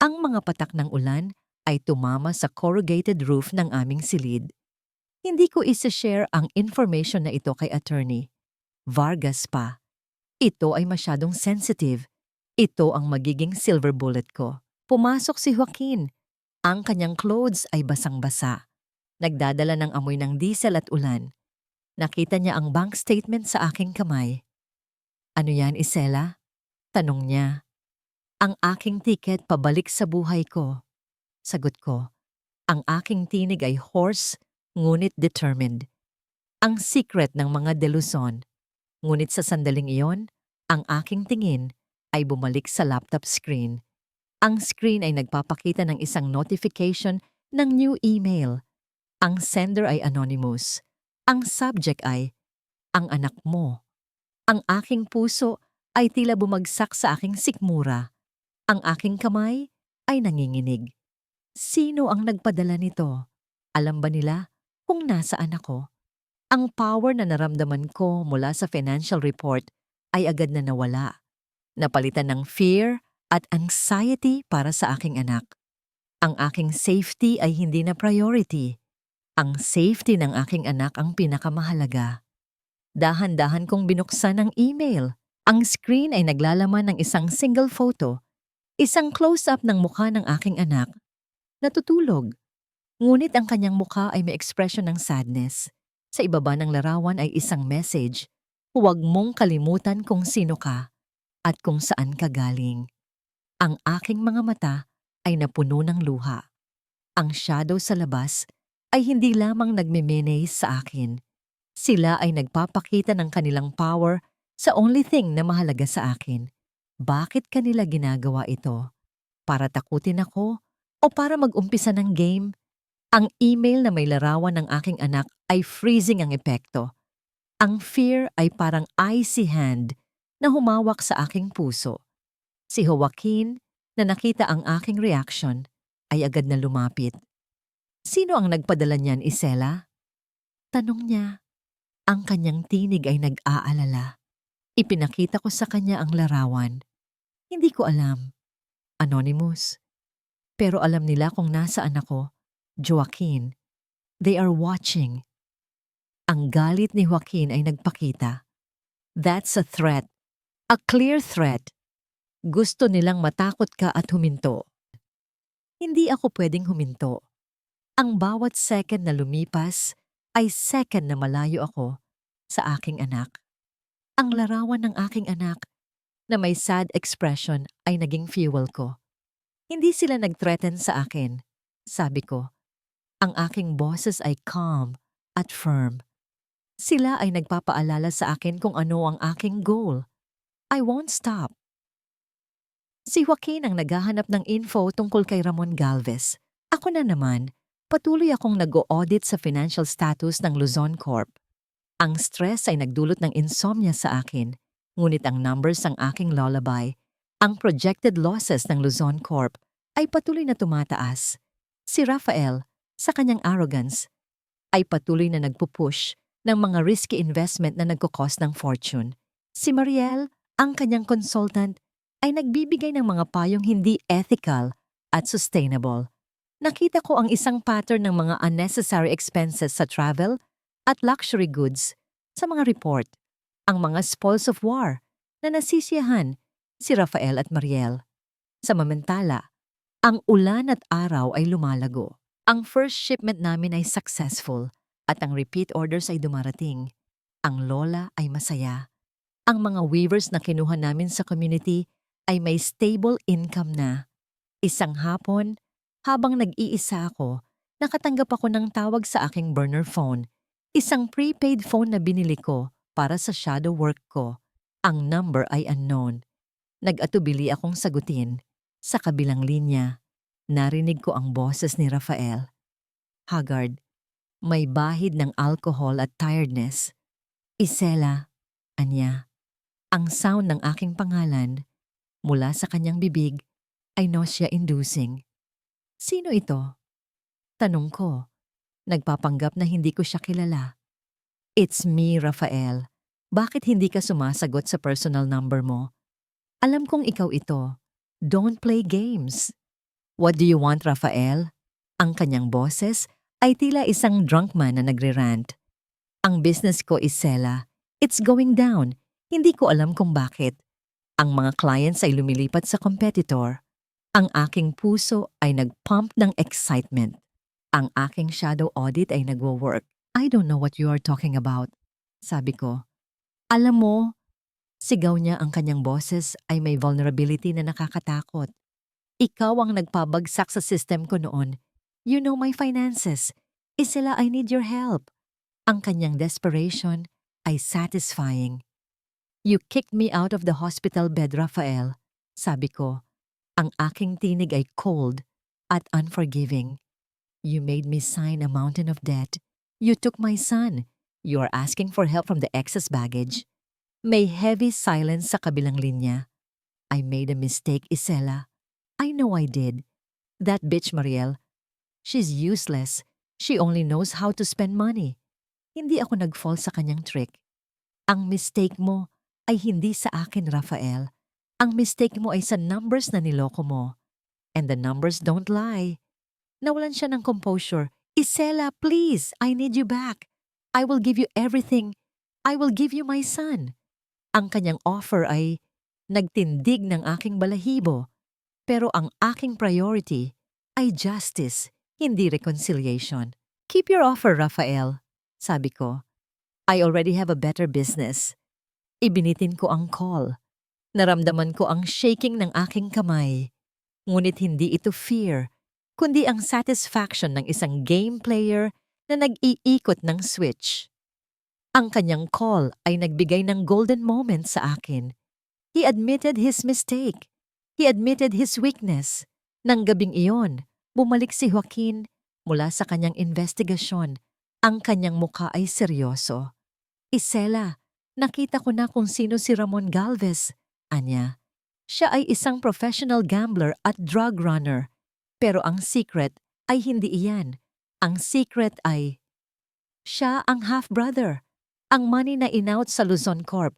Ang mga patak ng ulan ay tumama sa corrugated roof ng aming silid. Hindi ko isa-share ang information na ito kay attorney. Vargas pa. Ito ay masyadong sensitive. Ito ang magiging silver bullet ko. Pumasok si Joaquin. Ang kanyang clothes ay basang-basa. Nagdadala ng amoy ng diesel at ulan. Nakita niya ang bank statement sa aking kamay. Ano yan, Isela? Tanong niya. Ang aking ticket pabalik sa buhay ko. Sagot ko. Ang aking tinig ay hoarse, ngunit determined. Ang secret ng mga De Luzon. Ngunit sa sandaling iyon, ang aking tingin ay bumalik sa laptop screen. Ang screen ay nagpapakita ng isang notification ng new email. Ang sender ay anonymous. Ang subject ay, ang anak mo. Ang aking puso ay tila bumagsak sa aking sikmura. Ang aking kamay ay nanginginig. Sino ang nagpadala nito? Alam ba nila kung nasaan ako? Ang power na naramdaman ko mula sa financial report ay agad na nawala. Napalitan ng fear at anxiety para sa aking anak. Ang aking safety ay hindi na priority. Ang safety ng aking anak ang pinakamahalaga. Dahan-dahan kong binuksan ang email. Ang screen ay naglalaman ng isang single photo. Isang close-up ng mukha ng aking anak. Natutulog. Ngunit ang kanyang mukha ay may ekspresyon ng sadness. Sa ibaba ng larawan ay isang message. Huwag mong kalimutan kung sino ka at kung saan ka galing. Ang aking mga mata ay napuno ng luha. Ang shadow sa labas ay hindi lamang nagme-menace sa akin. Sila ay nagpapakita ng kanilang power sa only thing na mahalaga sa akin. Bakit kanila ginagawa ito? Para takutin ako o para mag-umpisa ng game? Ang email na may larawan ng aking anak ay freezing ang epekto. Ang fear ay parang icy hand na humawak sa aking puso. Si Joaquin, na nakita ang aking reaction, ay agad na lumapit. Sino ang nagpadala niyan, Isela? Tanong niya. Ang kanyang tinig ay nag-aalala. Ipinakita ko sa kanya ang larawan. Hindi ko alam. Anonymous. Pero alam nila kung nasaan ako. Joaquin. They are watching. Ang galit ni Joaquin ay nagpakita. That's a threat. A clear threat. Gusto nilang matakot ka at huminto. Hindi ako pwedeng huminto. Ang bawat second na lumipas ay second na malayo ako sa aking anak. Ang larawan ng aking anak na may sad expression ay naging fuel ko. Hindi sila nag-threaten sa akin. Sabi ko, ang aking boses ay calm at firm. Sila ay nagpapaalala sa akin kung ano ang aking goal. I won't stop. Si Joaquin ang naghahanap ng info tungkol kay Ramon Galvez. Ako na naman, patuloy akong nag-o-audit sa financial status ng Luzon Corp. Ang stress ay nagdulot ng insomnia sa akin, ngunit ang numbers ng aking lullaby, ang projected losses ng Luzon Corp ay patuloy na tumataas. Si Rafael, sa kanyang arrogance, ay patuloy na nagpupush ng mga risky investment na nagkukos ng fortune. Si Mariel, ang kanyang consultant, ay nagbibigay ng mga payong hindi ethical at sustainable. Nakita ko ang isang pattern ng mga unnecessary expenses sa travel at luxury goods sa mga report. Ang mga spoils of war na nasisiyahan si Rafael at Mariel. Sa mamantala, ang ulan at araw ay lumalago. Ang first shipment namin ay successful at ang repeat orders ay dumarating. Ang lola ay masaya. Ang mga weavers na kinuha namin sa community ay may stable income na. Isang hapon, habang nag-iisa ako, nakatanggap ako ng tawag sa aking burner phone. Isang prepaid phone na binili ko para sa shadow work ko. Ang number ay unknown. Nag-atubili akong sagutin. Sa kabilang linya, narinig ko ang boses ni Rafael. Haggard, may bahid ng alcohol at tiredness. Isela, anya. Ang sound ng aking pangalan mula sa kanyang bibig ay nausea-inducing. Sino ito? Tanong ko. Nagpapanggap na hindi ko siya kilala. It's me, Rafael. Bakit hindi ka sumasagot sa personal number mo? Alam kong ikaw ito. Don't play games. What do you want, Rafael? Ang kanyang boses ay tila isang drunk man na nagre-rant. Ang business ko is Sela. It's going down. Hindi ko alam kung bakit. Ang mga clients ay lumilipat sa competitor. Ang aking puso ay nag-pump ng excitement. Ang aking shadow audit ay nagwo-work. I don't know what you are talking about. Sabi ko. Alam mo, sigaw niya ang kanyang boses ay may vulnerability na nakakatakot. Ikaw ang nagpabagsak sa system ko noon. You know my finances. Isela, I need your help. Ang kanyang desperation ay satisfying. You kicked me out of the hospital bed, Rafael. Sabi ko. Ang aking tinig ay cold at unforgiving. You made me sign a mountain of debt. You took my son. You are asking for help from the excess baggage. May heavy silence sa kabilang linya. I made a mistake, Isela. I know I did. That bitch, Mariel. She's useless. She only knows how to spend money. Hindi ako nag-fall sa kanyang trick. Ang mistake mo ay hindi sa akin, Rafael. Ang mistake mo ay sa numbers na niloko mo. And the numbers don't lie. Nawalan siya ng composure. Isela, please, I need you back. I will give you everything. I will give you my son. Ang kanyang offer ay nagtindig ng aking balahibo. Pero ang aking priority ay justice, hindi reconciliation. Keep your offer, Rafael. Sabi ko. I already have a better business. Ibinitin ko ang call. Naramdaman ko ang shaking ng aking kamay. Ngunit hindi ito fear, kundi ang satisfaction ng isang game player na nag-iikot ng switch. Ang kanyang call ay nagbigay ng golden moment sa akin. He admitted his mistake. He admitted his weakness. Nang gabing iyon, bumalik si Joaquin mula sa kanyang investigasyon. Ang kanyang muka ay seryoso. Isela, nakita ko na kung sino si Ramon Galvez. Anya, siya ay isang professional gambler at drug runner. Pero ang secret ay hindi iyan. Ang secret ay, siya ang half-brother. Ang money na in-out sa Luzon Corp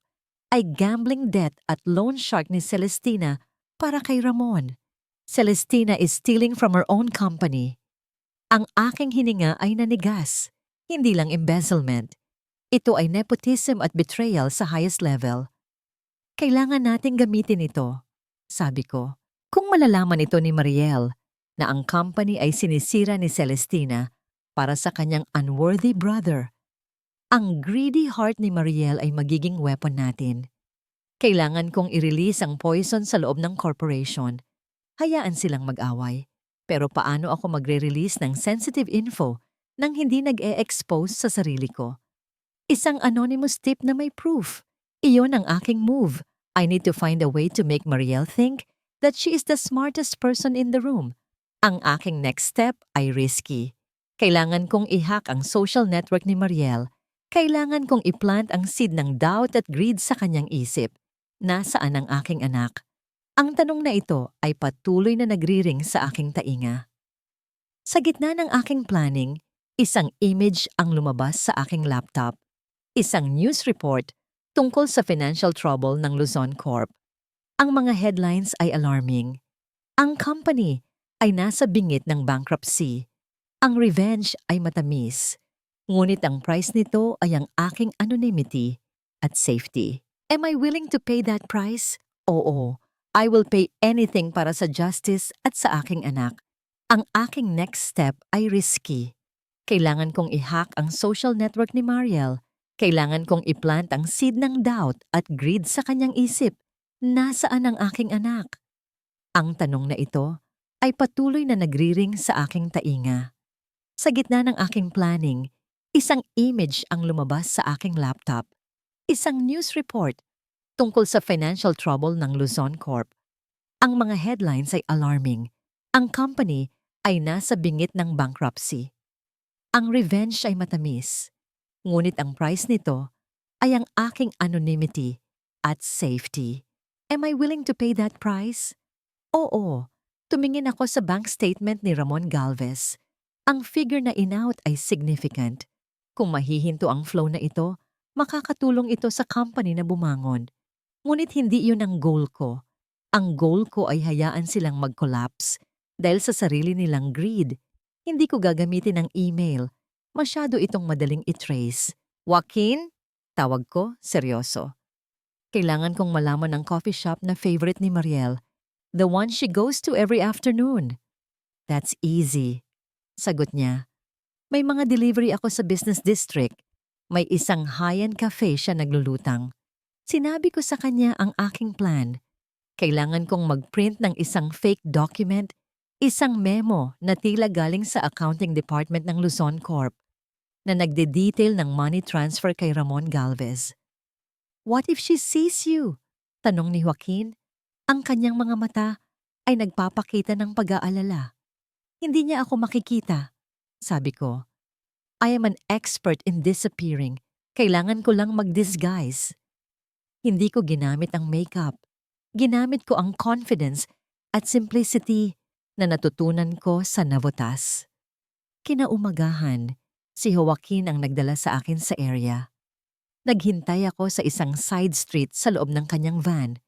ay gambling debt at loan shark ni Celestina para kay Ramon. Celestina is stealing from her own company. Ang aking hininga ay nanigas, hindi lang embezzlement. Ito ay nepotism at betrayal sa highest level. Kailangan nating gamitin ito, sabi ko. Kung malalaman ito ni Mariel, na ang company ay sinisira ni Celestina para sa kanyang unworthy brother. Ang greedy heart ni Mariel ay magiging weapon natin. Kailangan kong i-release ang poison sa loob ng corporation. Hayaan silang mag-away. Pero paano ako magre-release ng sensitive info nang hindi nag-e-expose sa sarili ko? Isang anonymous tip na may proof. Iyon ang aking move. I need to find a way to make Mariel think that she is the smartest person in the room. Ang aking next step ay risky. Kailangan kong i-hack ang social network ni Mariel. Kailangan kong i-plant ang seed ng doubt at greed sa kanyang isip. Nasaan ang aking anak? Ang tanong na ito ay patuloy na nagriring sa aking tainga. Sa gitna ng aking planning, isang image ang lumabas sa aking laptop. Isang news report tungkol sa financial trouble ng Luzon Corp. Ang mga headlines ay alarming. Ang company ay nasa bingit ng bankruptcy. Ang revenge ay matamis. Ngunit ang price nito ay ang aking anonymity at safety. Am I willing to pay that price? Oo, I will pay anything para sa justice at sa aking anak. Ang aking next step ay risky. Kailangan kong i-hack ang social network ni Mariel. Kailangan kong i-plant ang seed ng doubt at greed sa kanyang isip. Nasaan ang aking anak? Ang tanong na ito ay patuloy na nagriring sa aking tainga. Sa gitna ng aking planning, isang image ang lumabas sa aking laptop. Isang news report tungkol sa financial trouble ng Luzon Corp. Ang mga headlines ay alarming. Ang company ay nasa bingit ng bankruptcy. Ang revenge ay matamis. Ngunit ang price nito ay ang aking anonymity at safety. Am I willing to pay that price? Oo. Tumingin ako sa bank statement ni Ramon Galvez. Ang figure na in-out ay significant. Kung mahihinto ang flow na ito, makakatulong ito sa company na bumangon. Ngunit hindi yun ang goal ko. Ang goal ko ay hayaan silang mag-collapse dahil sa sarili nilang greed. Hindi ko gagamitin ang email. Masyado itong madaling i-trace. Joaquin? Tawag ko, seryoso. Kailangan kong malaman ang coffee shop na favorite ni Mariel. The one she goes to every afternoon. That's easy. Sagot niya. May mga delivery ako sa business district. May isang high-end cafe siya naglulutang. Sinabi ko sa kanya ang aking plan. Kailangan kong mag-print ng isang fake document, isang memo na tila galing sa accounting department ng Luzon Corp na nagde-detail ng money transfer kay Ramon Galvez. What if she sees you? Tanong ni Joaquin. Ang kanyang mga mata ay nagpapakita ng pag-aalala. Hindi niya ako makikita. Sabi ko, I am an expert in disappearing. Kailangan ko lang mag-disguise. Hindi ko ginamit ang makeup. Ginamit ko ang confidence at simplicity na natutunan ko sa Navotas. Kinaumagahan, si Joaquin ang nagdala sa akin sa area. Naghintay ako sa isang side street sa loob ng kanyang van.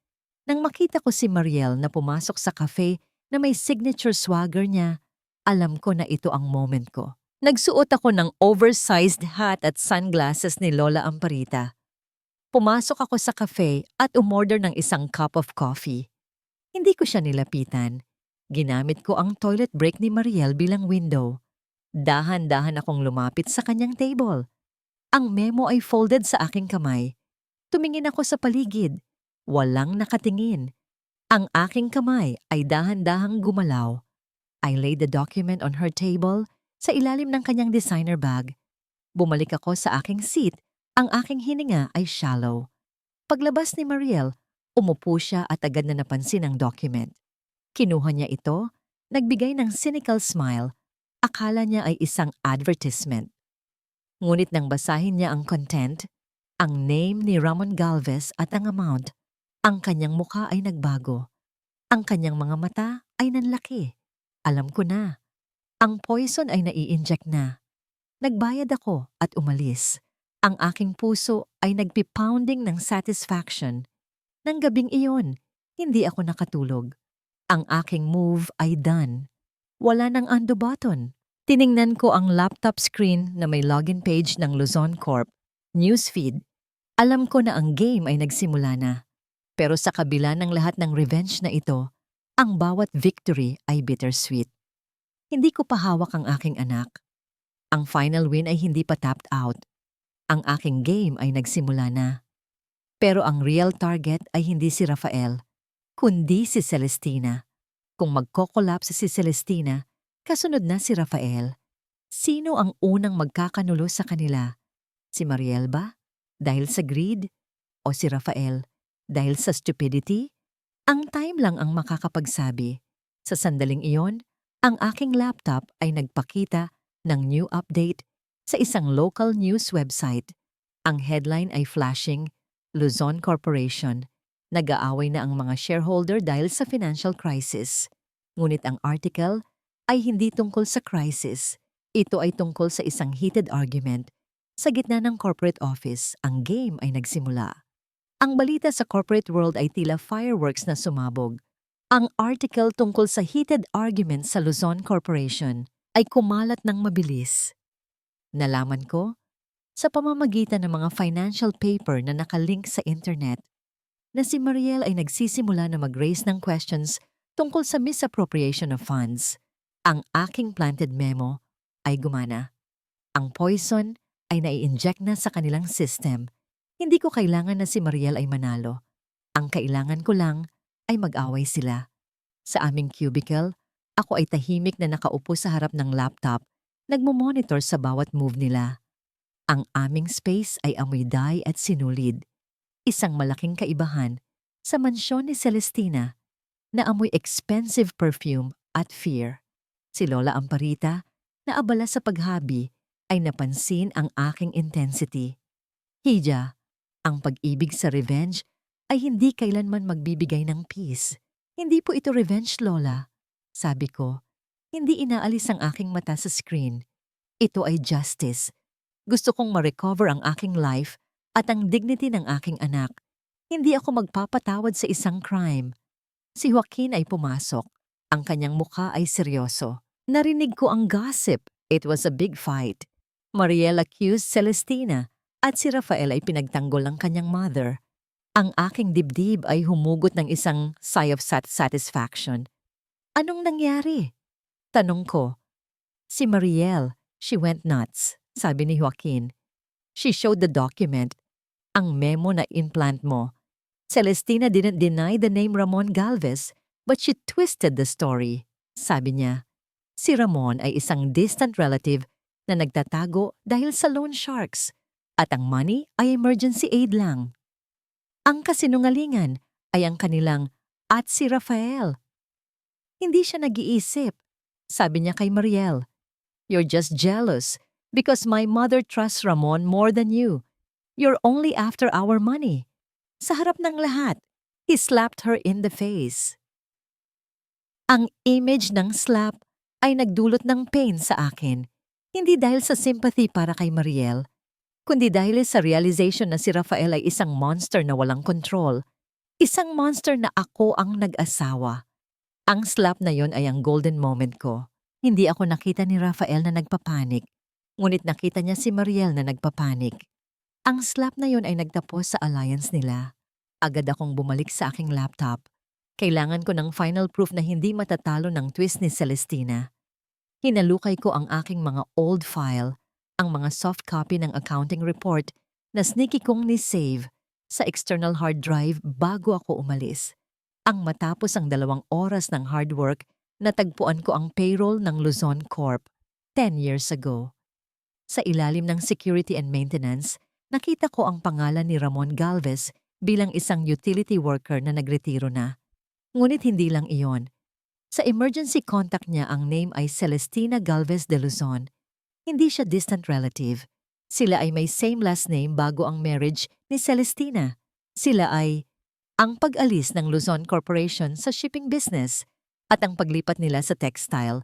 Nang makita ko si Mariel na pumasok sa cafe na may signature swagger niya, alam ko na ito ang moment ko. Nagsuot ako ng oversized hat at sunglasses ni Lola Amparita. Pumasok ako sa cafe at umorder ng isang cup of coffee. Hindi ko siya nilapitan. Ginamit ko ang toilet break ni Mariel bilang window. Dahan-dahan akong lumapit sa kanyang table. Ang memo ay folded sa aking kamay. Tumingin ako sa paligid. Walang nakatingin. Ang aking kamay ay dahan-dahang gumalaw. I laid the document on her table sa ilalim ng kanyang designer bag. Bumalik ako sa aking seat. Ang aking hininga ay shallow. Paglabas ni Mariel, umupo siya at agad na napansin ang document. Kinuha niya ito, nagbigay ng cynical smile. Akala niya ay isang advertisement. Ngunit nang basahin niya ang content, ang name ni Ramon Galvez at ang amount, ang kanyang mukha ay nagbago. Ang kanyang mga mata ay nanlaki. Alam ko na. Ang poison ay nai-inject na. Nagbayad ako at umalis. Ang aking puso ay nagpipounding ng satisfaction. Nang gabing iyon, hindi ako nakatulog. Ang aking move ay done. Wala nang undo button. Tiningnan ko ang laptop screen na may login page ng Luzon Corp. Newsfeed. Alam ko na ang game ay nagsimula na. Pero sa kabila ng lahat ng revenge na ito, ang bawat victory ay bittersweet. Hindi ko pa hawak ang aking anak. Ang final win ay hindi pa tapped out. Ang aking game ay nagsimula na. Pero ang real target ay hindi si Rafael, kundi si Celestina. Kung magko-collapse si Celestina, kasunod na si Rafael. Sino ang unang magkakanulo sa kanila? Si Mariel ba? Dahil sa greed? O si Rafael? Dahil sa stupidity? Ang time lang ang makakapagsabi. Sa sandaling iyon, ang aking laptop ay nagpakita ng new update sa isang local news website. Ang headline ay flashing, Luzon Corporation. Nag-aaway na ang mga shareholder dahil sa financial crisis. Ngunit ang article ay hindi tungkol sa crisis. Ito ay tungkol sa isang heated argument. Sa gitna ng corporate office, ang game ay nagsimula. Ang balita sa corporate world ay tila fireworks na sumabog. Ang article tungkol sa heated argument sa Luzon Corporation ay kumalat ng mabilis. Nalaman ko, sa pamamagitan ng mga financial paper na nakalink sa internet, na si Mariel ay nagsisimula na mag-raise ng questions tungkol sa misappropriation of funds. Ang aking planted memo ay gumana. Ang poison ay nai-inject na sa kanilang system. Hindi ko kailangan na si Mariel ay manalo. Ang kailangan ko lang ay mag-away sila. Sa aming cubicle, ako ay tahimik na nakaupo sa harap ng laptop, nagmo-monitor sa bawat move nila. Ang aming space ay amoy dye at sinulid. Isang malaking kaibahan sa mansyon ni Celestina na amoy expensive perfume at fear. Si Lola Amparita, na abala sa paghabi, ay napansin ang aking intensity. Hija, ang pag-ibig sa revenge ay hindi kailanman magbibigay ng peace. Hindi po ito revenge, Lola. Sabi ko, hindi inaalis ang aking mata sa screen. Ito ay justice. Gusto kong ma-recover ang aking life at ang dignity ng aking anak. Hindi ako magpapatawad sa isang crime. Si Joaquin ay pumasok. Ang kanyang mukha ay seryoso. Narinig ko ang gossip. It was a big fight. Mariel accused Celestina at si Rafael ay pinagtanggol ng kanyang mother. Ang aking dibdib ay humugot ng isang sigh of satisfaction. Anong nangyari? Tanong ko. Si Mariel, she went nuts, sabi ni Joaquin. She showed the document, ang memo na implant mo. Celestina didn't deny the name Ramon Galvez, but she twisted the story. Sabi niya, si Ramon ay isang distant relative na nagtatago dahil sa loan sharks at ang money ay emergency aid lang. Ang kasinungalingan ay ang kanilang at si Rafael. Hindi siya nag-iisip. Sabi niya kay Mariel, "You're just jealous because my mother trusts Ramon more than you. You're only after our money." Sa harap ng lahat, he slapped her in the face. Ang image ng slap ay nagdulot ng pain sa akin, hindi dahil sa sympathy para kay Mariel, kundi dahil sa realization na si Rafael ay isang monster na walang control, isang monster na ako ang nag-asawa. Ang slap na yon ay ang golden moment ko. Hindi ako nakita ni Rafael na nagpapanik, ngunit nakita niya si Mariel na nagpapanik. Ang slap na yon ay nagtapos sa alliance nila. Agad akong bumalik sa aking laptop. Kailangan ko ng final proof na hindi matatalo ng twist ni Celestina. Hinalukay ko ang aking mga old file, ang mga soft copy ng accounting report na sneaky kong ni-save sa external hard drive bago ako umalis. Ang matapos ang 2 oras ng hard work, natagpuan ko ang payroll ng Luzon Corp 10 years ago. Sa ilalim ng security and maintenance, nakita ko ang pangalan ni Ramon Galvez bilang isang utility worker na nagretiro na. Ngunit hindi lang iyon. Sa emergency contact niya ang name ay Celestina Galvez de Luzon. Hindi siya distant relative. Sila ay may same last name bago ang marriage ni Celestina. Sila ay ang pag-alis ng Luzon Corporation sa shipping business at ang paglipat nila sa textile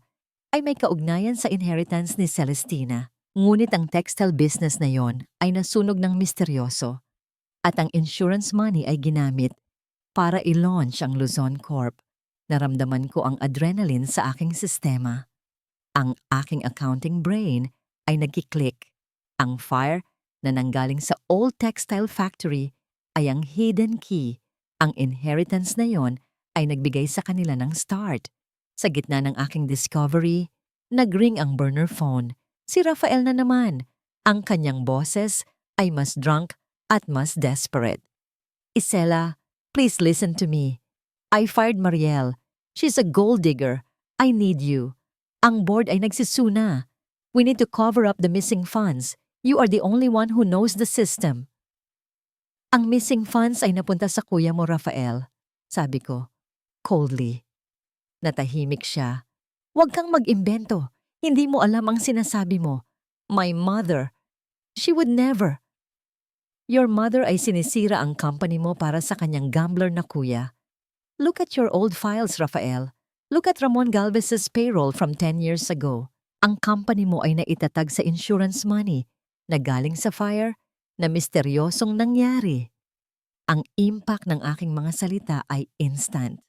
ay may kaugnayan sa inheritance ni Celestina. Ngunit ang textile business na yon ay nasunog ng misteryoso at ang insurance money ay ginamit para i-launch ang Luzon Corp. Naramdaman ko ang adrenaline sa aking sistema. Ang aking accounting brain ay nagkiklik. Ang fire na nanggaling sa old textile factory ay ang hidden key. Ang inheritance na yon ay nagbigay sa kanila ng start. Sa gitna ng aking discovery, nagring ang burner phone. Si Rafael na naman. Ang kanyang boses ay mas drunk at mas desperate. "Isela, please listen to me. I fired Mariel. She's a gold digger. I need you. Ang board ay nagsisuna. We need to cover up the missing funds. You are the only one who knows the system." "Ang missing funds ay napunta sa kuya mo, Rafael," sabi ko, coldly. Natahimik siya. "Huwag kang mag-imbento. Hindi mo alam ang sinasabi mo. My mother. She would never." "Your mother ay sinisira ang company mo para sa kanyang gambler na kuya. Look at your old files, Rafael. Look at Ramon Galvez's payroll from 10 years ago. Ang company mo ay naitatag sa insurance money na galing sa fire na misteryosong nangyari." Ang impact ng aking mga salita ay instant.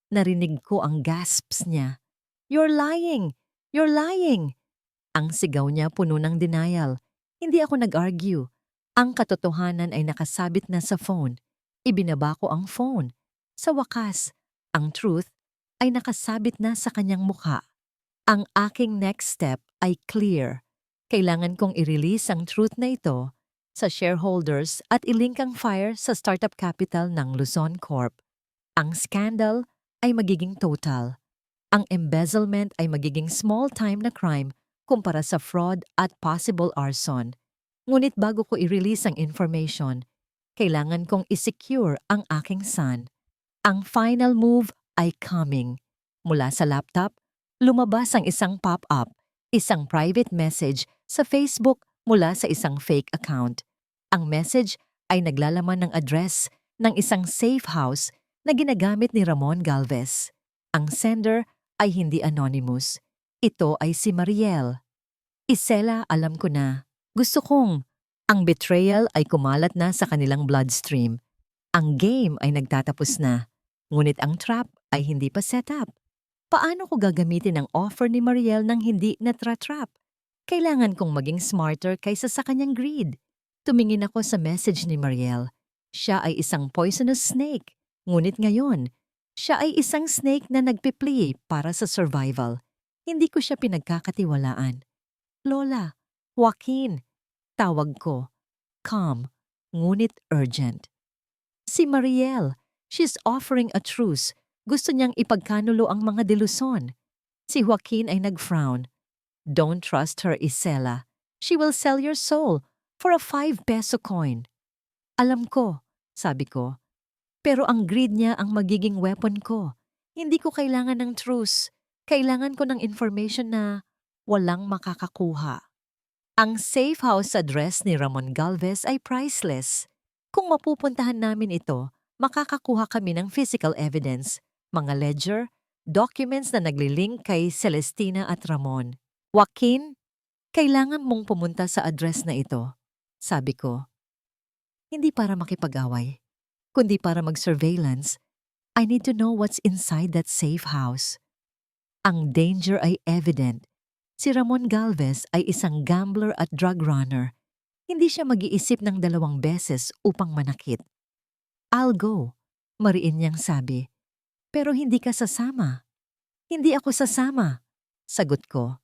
Narinig ko ang gasps niya. "You're lying! You're lying!" Ang sigaw niya puno ng denial. Hindi ako nag-argue. Ang katotohanan ay nakasabit na sa phone. Ibinaba ko ang phone. Sa wakas, ang truth ay nakasabit na sa kanyang mukha. Ang aking next step ay clear. Kailangan kong i-release ang truth na ito sa shareholders at ilink ang fire sa startup capital ng Luzon Corp. Ang scandal ay magiging total. Ang embezzlement ay magiging small-time na crime kumpara sa fraud at possible arson. Ngunit bago ko i-release ang information, Kailangan kong isecure ang aking son. Ang final move ay coming. Mula sa laptop, lumabas ang isang pop-up, isang private message sa Facebook mula sa isang fake account. Ang message ay naglalaman ng address ng isang safe house na ginagamit ni Ramon Galvez. Ang sender ay hindi anonymous. Ito ay si Mariel. Isela, alam ko na. Gusto kong. Ang betrayal ay kumalat na sa kanilang bloodstream. Ang game ay nagtatapos na. Ngunit ang trap ay hindi pa set up. Paano ko gagamitin ang offer ni Mariel nang hindi natra-trap? Kailangan kong maging smarter kaysa sa kanyang greed. Tumingin ako sa message ni Mariel. Siya ay isang poisonous snake. Ngunit ngayon, siya ay isang snake na nagpipli para sa survival. Hindi ko siya pinagkakatiwalaan. Lola, Joaquin, tawag ko. Calm, ngunit urgent. Si Mariel, she's offering a truce. Gusto niyang ipagkanulo ang mga delusyon. Si Joaquin ay nag-frown. Don't trust her, Isela. She will sell your soul for a 5 peso coin. Alam ko, sabi ko. Pero ang greed niya ang magiging weapon ko. Hindi ko kailangan ng truce. Kailangan ko ng information na walang makakakuha. Ang safe house address ni Ramon Galvez ay priceless. Kung mapupuntahan namin ito, makakakuha kami ng physical evidence, mga ledger, documents na naglilink kay Celestina at Ramon. Joaquin, kailangan mong pumunta sa address na ito, sabi ko. Hindi para makipag-away, kundi para mag-surveillance. I need to know what's inside that safe house. Ang danger ay evident. Si Ramon Galvez ay isang gambler at drug runner. Hindi siya mag-iisip ng 2 beses upang manakit. I'll go, mariin niyang sabi. Pero hindi ka sasama. Hindi ako sasama, sagot ko.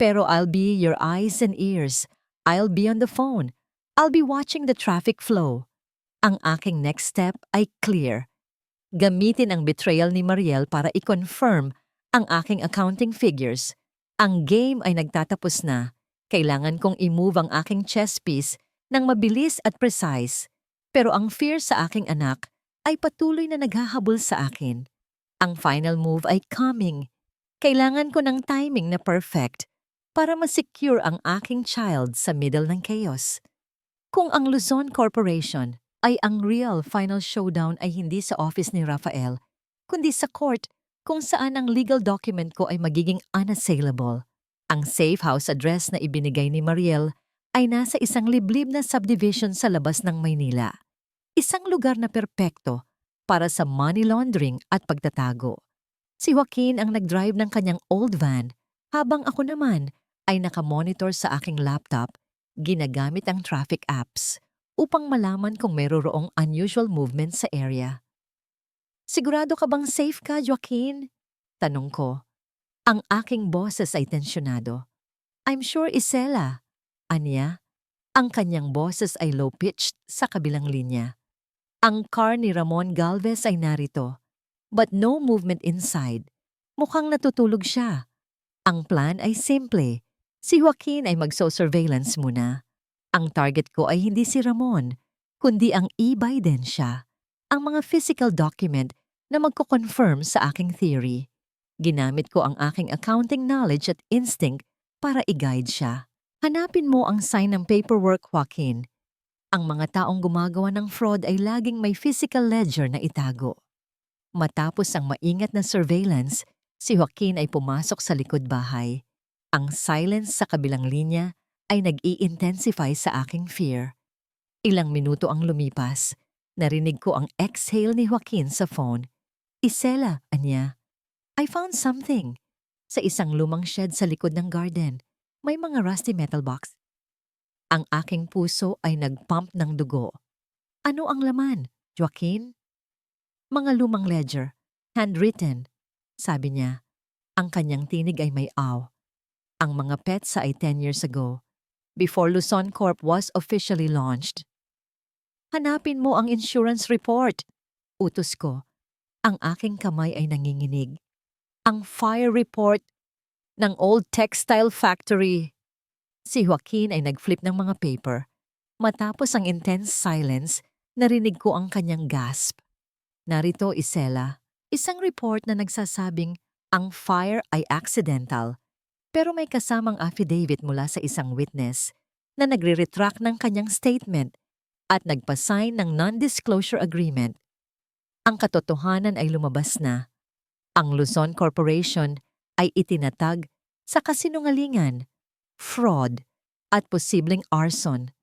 Pero I'll be your eyes and ears. I'll be on the phone. I'll be watching the traffic flow. Ang aking next step ay clear. Gamitin ang betrayal ni Mariel para i-confirm ang aking accounting figures. Ang game ay nagtatapos na. Kailangan kong i-move ang aking chess piece ng mabilis at precise. Pero ang fear sa aking anak ay patuloy na naghahabol sa akin. Ang final move ay coming. Kailangan ko ng timing na perfect para ma-secure ang aking child sa middle ng chaos. Kung ang Luzon Corporation ay ang real final showdown ay hindi sa office ni Rafael, kundi sa court kung saan ang legal document ko ay magiging unassailable. Ang safe house address na ibinigay ni Mariel ay nasa isang liblib na subdivision sa labas ng Maynila. Isang lugar na perpekto para sa money laundering at pagtatago. Si Joaquin ang nag-drive ng kanyang old van, habang ako naman ay nakamonitor sa aking laptop, ginagamit ang traffic apps upang malaman kung mayroong unusual movement sa area. Sigurado ka bang safe ka, Joaquin? Tanong ko. Ang aking boses ay tensyonado. I'm sure, Isela. Anya, ang kanyang boses ay low-pitched sa kabilang linya. Ang car ni Ramon Galvez ay narito, but no movement inside. Mukhang natutulog siya. Ang plan ay simple. Si Joaquin ay magso-surveillance muna. Ang target ko ay hindi si Ramon, kundi ang ebidensya, ang mga physical document na magko-confirm sa aking theory. Ginamit ko ang aking accounting knowledge at instinct para i-guide siya. Hanapin mo ang sign ng paperwork, Joaquin. Ang mga taong gumagawa ng fraud ay laging may physical ledger na itago. Matapos ang maingat na surveillance, si Joaquin ay pumasok sa likod bahay. Ang silence sa kabilang linya ay nag-i-intensify sa aking fear. Ilang minuto ang lumipas. Narinig ko ang exhale ni Joaquin sa phone. Isela, anya. I found something. Sa isang lumang shed sa likod ng garden, may mga rusty metal box. Ang aking puso ay nagpump ng dugo. Ano ang laman, Joaquin? Mga lumang ledger, handwritten. Sabi niya, ang kanyang tinig ay may awe. Ang mga petsa ay 10 years ago, before Luzon Corp was officially launched. Hanapin mo ang insurance report. Utos ko. Ang aking kamay ay nanginginig. Ang fire report ng old textile factory. Si Joaquin ay nag-flip ng mga paper. Matapos ang intense silence, Narinig ko ang kanyang gasp. Narito, Isela, isang report na nagsasabing ang fire ay accidental, pero may kasamang affidavit mula sa isang witness na nagre-retract ng kanyang statement at nagpasign ng non-disclosure agreement. Ang katotohanan ay lumabas na. Ang Luzon Corporation ay itinatag sa kasinungalingan, fraud, at posibleng arson.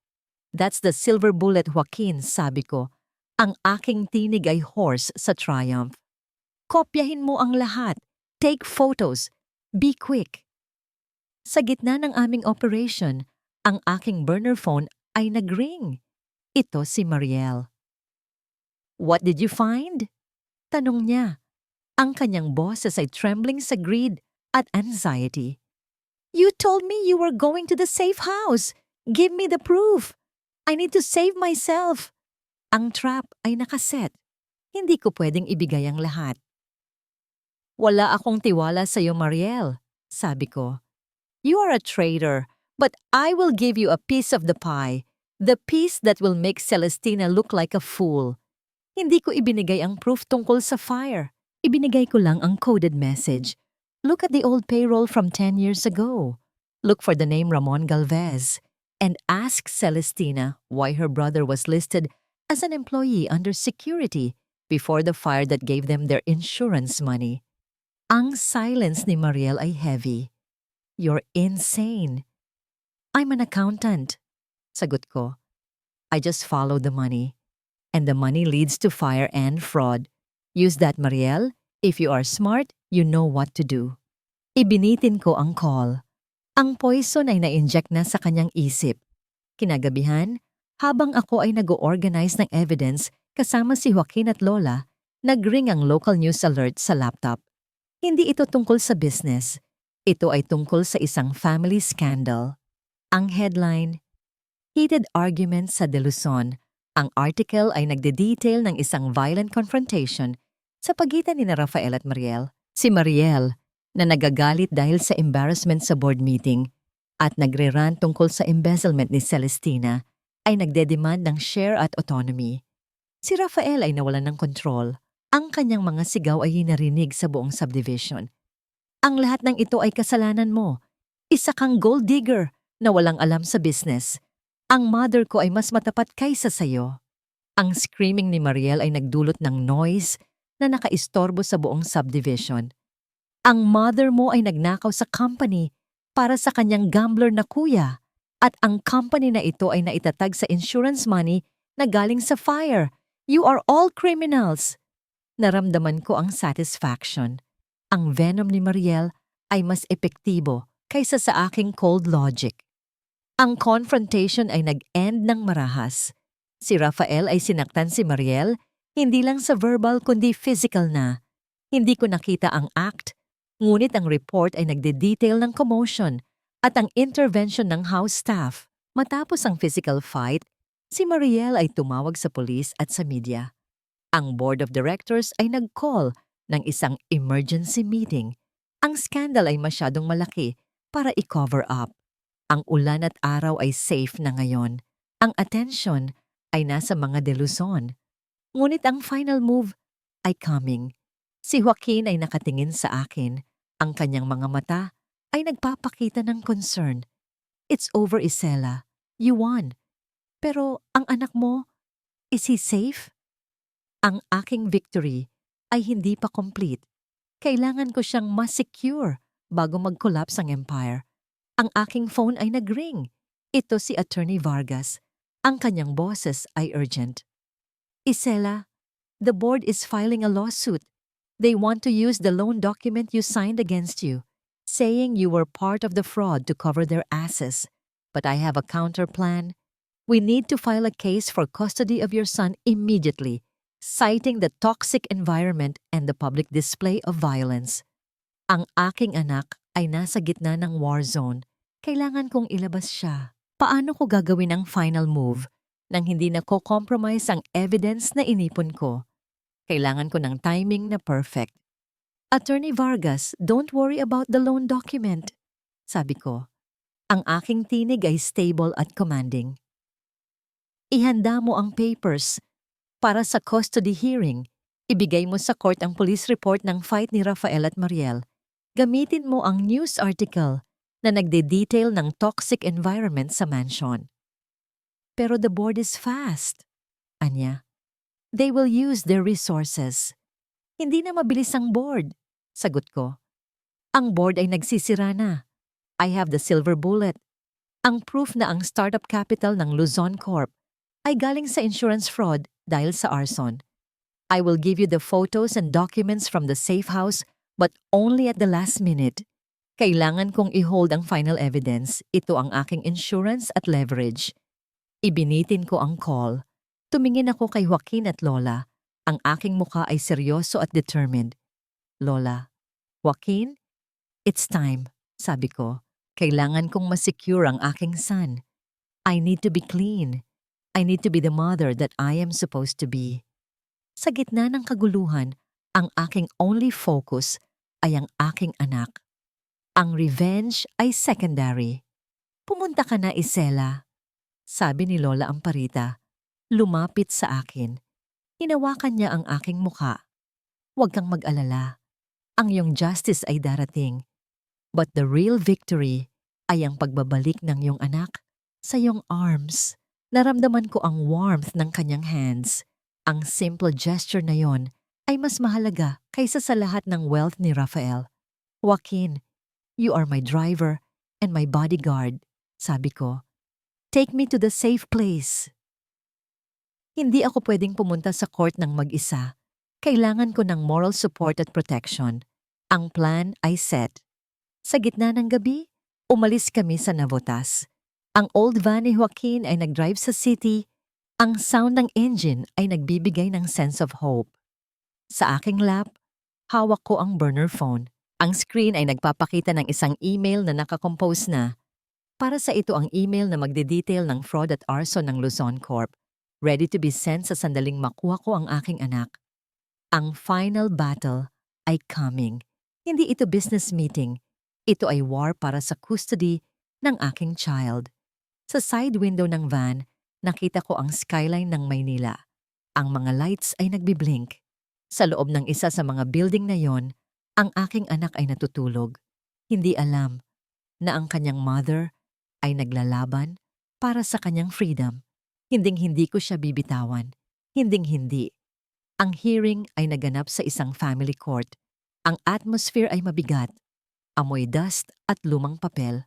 That's the silver bullet, Joaquin, sabi ko. Ang aking tinig ay horse sa triumph. Kopyahin mo ang lahat. Take photos. Be quick. Sa gitna ng aming operation, ang aking burner phone ay nag-ring. Ito si Mariel. What did you find? Tanong niya. Ang kanyang boses ay trembling sa greed at anxiety. You told me you were going to the safe house. Give me the proof. I need to save myself. Ang trap ay nakaset. Hindi ko pwedeng ibigay ang lahat. Wala akong tiwala sa iyo, Mariel, sabi ko. You are a traitor, but I will give you a piece of the pie. The piece that will make Celestina look like a fool. Hindi ko ibinigay ang proof tungkol sa fire. Ibinigay ko lang ang coded message. Look at the old payroll from 10 years ago. Look for the name Ramon Galvez. And ask Celestina why her brother was listed as an employee under security before the fire that gave them their insurance money. Ang silence ni Mariel ay heavy. You're insane. I'm an accountant. Sagot ko. I just follow the money. And the money leads to fire and fraud. Use that, Mariel. If you are smart, you know what to do. Ibinitin ko ang call. Ang poison ay na-inject na sa kanyang isip. Kinagabihan, habang ako ay nag-organize ng evidence kasama si Joaquin at Lola, nag-ring ang local news alert sa laptop. Hindi ito tungkol sa business. Ito ay tungkol sa isang family scandal. Ang headline, Heated Arguments sa De Luzon. Ang article ay nagde-detail ng isang violent confrontation sa pagitan ni Rafael at Mariel. Si Mariel, na nagagalit dahil sa embarrassment sa board meeting at nagre-rant tungkol sa embezzlement ni Celestina, ay nagde-demand ng share at autonomy. Si Rafael ay nawalan ng kontrol. Ang kanyang mga sigaw ay hinarinig sa buong subdivision. Ang lahat ng ito ay kasalanan mo. Isa kang gold digger na walang alam sa business. Ang mother ko ay mas matapat kaysa sayo. Ang screaming ni Mariel ay nagdulot ng noise na nakaistorbo sa buong subdivision. Ang mother mo ay nagnakaw sa company para sa kanyang gambler na kuya at ang company na ito ay naitatag sa insurance money na galing sa fire. You are all criminals. Naramdaman ko ang satisfaction. Ang venom ni Mariel ay mas epektibo kaysa sa aking cold logic. Ang confrontation ay nag-end ng marahas. Si Rafael ay sinaktan si Mariel, hindi lang sa verbal kundi physical na. Hindi ko nakita ang act, ngunit ang report ay nagde-detail ng commotion at ang intervention ng house staff. Matapos ang physical fight, si Mariel ay tumawag sa police at sa media. Ang board of directors ay nag-call ng isang emergency meeting. Ang scandal ay masyadong malaki para i-cover up. Ang ulan at araw ay safe na ngayon. Ang attention ay nasa mga De Luzon. Ngunit ang final move ay coming. Si Joaquin ay nakatingin sa akin. Ang kanyang mga mata ay nagpapakita ng concern. It's over, Isela. You won. Pero ang anak mo, is he safe? Ang aking victory ay hindi pa complete. Kailangan ko siyang mas secure bago mag-collapse ang empire. Ang aking phone ay nag-ring. Ito si Attorney Vargas. Ang kanyang boses ay urgent. Isela, the board is filing a lawsuit. They want to use the loan document you signed against you, saying you were part of the fraud to cover their asses. But I have a counter plan. We need to file a case for custody of your son immediately, citing the toxic environment and the public display of violence. Ang aking anak ay nasa gitna ng war zone. Kailangan kong ilabas siya. Paano ko gagawin ang final move nang hindi na compromise ang evidence na inipon ko? Kailangan ko ng timing na perfect. Attorney Vargas, don't worry about the loan document. Sabi ko. Ang aking tinig ay stable at commanding. Ihanda mo ang papers. Para sa custody hearing, ibigay mo sa court ang police report ng fight ni Rafael at Mariel. Gamitin mo ang news article na nagde-detail ng toxic environment sa mansion. Pero the board is fast. Anya, they will use their resources. Hindi na mabilis ang board. Sagot ko. Ang board ay nagsisira na. I have the silver bullet. Ang proof na ang startup capital ng Luzon Corp ay galing sa insurance fraud dahil sa arson. I will give you the photos and documents from the safe house but only at the last minute. Kailangan kong i-hold ang final evidence. Ito ang aking insurance at leverage. Ibinitin ko ang call. Tumingin ako kay Joaquin at Lola. Ang aking muka ay seryoso at determined. Lola, Joaquin, it's time, sabi ko. Kailangan kong masecure ang aking son. I need to be clean. I need to be the mother that I am supposed to be. Sa gitna ng kaguluhan, ang aking only focus ay ang aking anak. Ang revenge ay secondary. Pumunta ka na, Isela. Sabi ni Lola Amparita. Lumapit sa akin. Hinawakan niya ang aking muka. Huwag kang mag-alala. Ang iyong justice ay darating. But the real victory ay ang pagbabalik ng iyong anak sa iyong arms. Naramdaman ko ang warmth ng kanyang hands. Ang simple gesture na yon ay mas mahalaga kaysa sa lahat ng wealth ni Rafael. Joaquin, you are my driver and my bodyguard, sabi ko. Take me to the safe place. Hindi ako pwedeng pumunta sa court ng mag-isa. Kailangan ko ng moral support at protection. Ang plan ay set. Sa gitna ng gabi, umalis kami sa Navotas. Ang old van ni Joaquin ay nag-drive sa city. Ang sound ng engine ay nagbibigay ng sense of hope. Sa aking lap, hawak ko ang burner phone. Ang screen ay nagpapakita ng isang email na nakakompose na. Para sa ito ang email na magde-detail ng fraud at arson ng Luzon Corp. Ready to be sent sa sandaling makuha ko ang aking anak. Ang final battle ay coming. Hindi ito business meeting. Ito ay war para sa custody ng aking child. Sa side window ng van, nakita ko ang skyline ng Maynila. Ang mga lights ay nagbiblink. Sa loob ng isa sa mga building na yon, ang aking anak ay natutulog. Hindi alam na ang kanyang mother ay naglalaban para sa kanyang freedom. Hinding-hindi ko siya bibitawan. Hinding-hindi. Ang hearing ay naganap sa isang family court. Ang atmosphere ay mabigat. Amoy dust at lumang papel.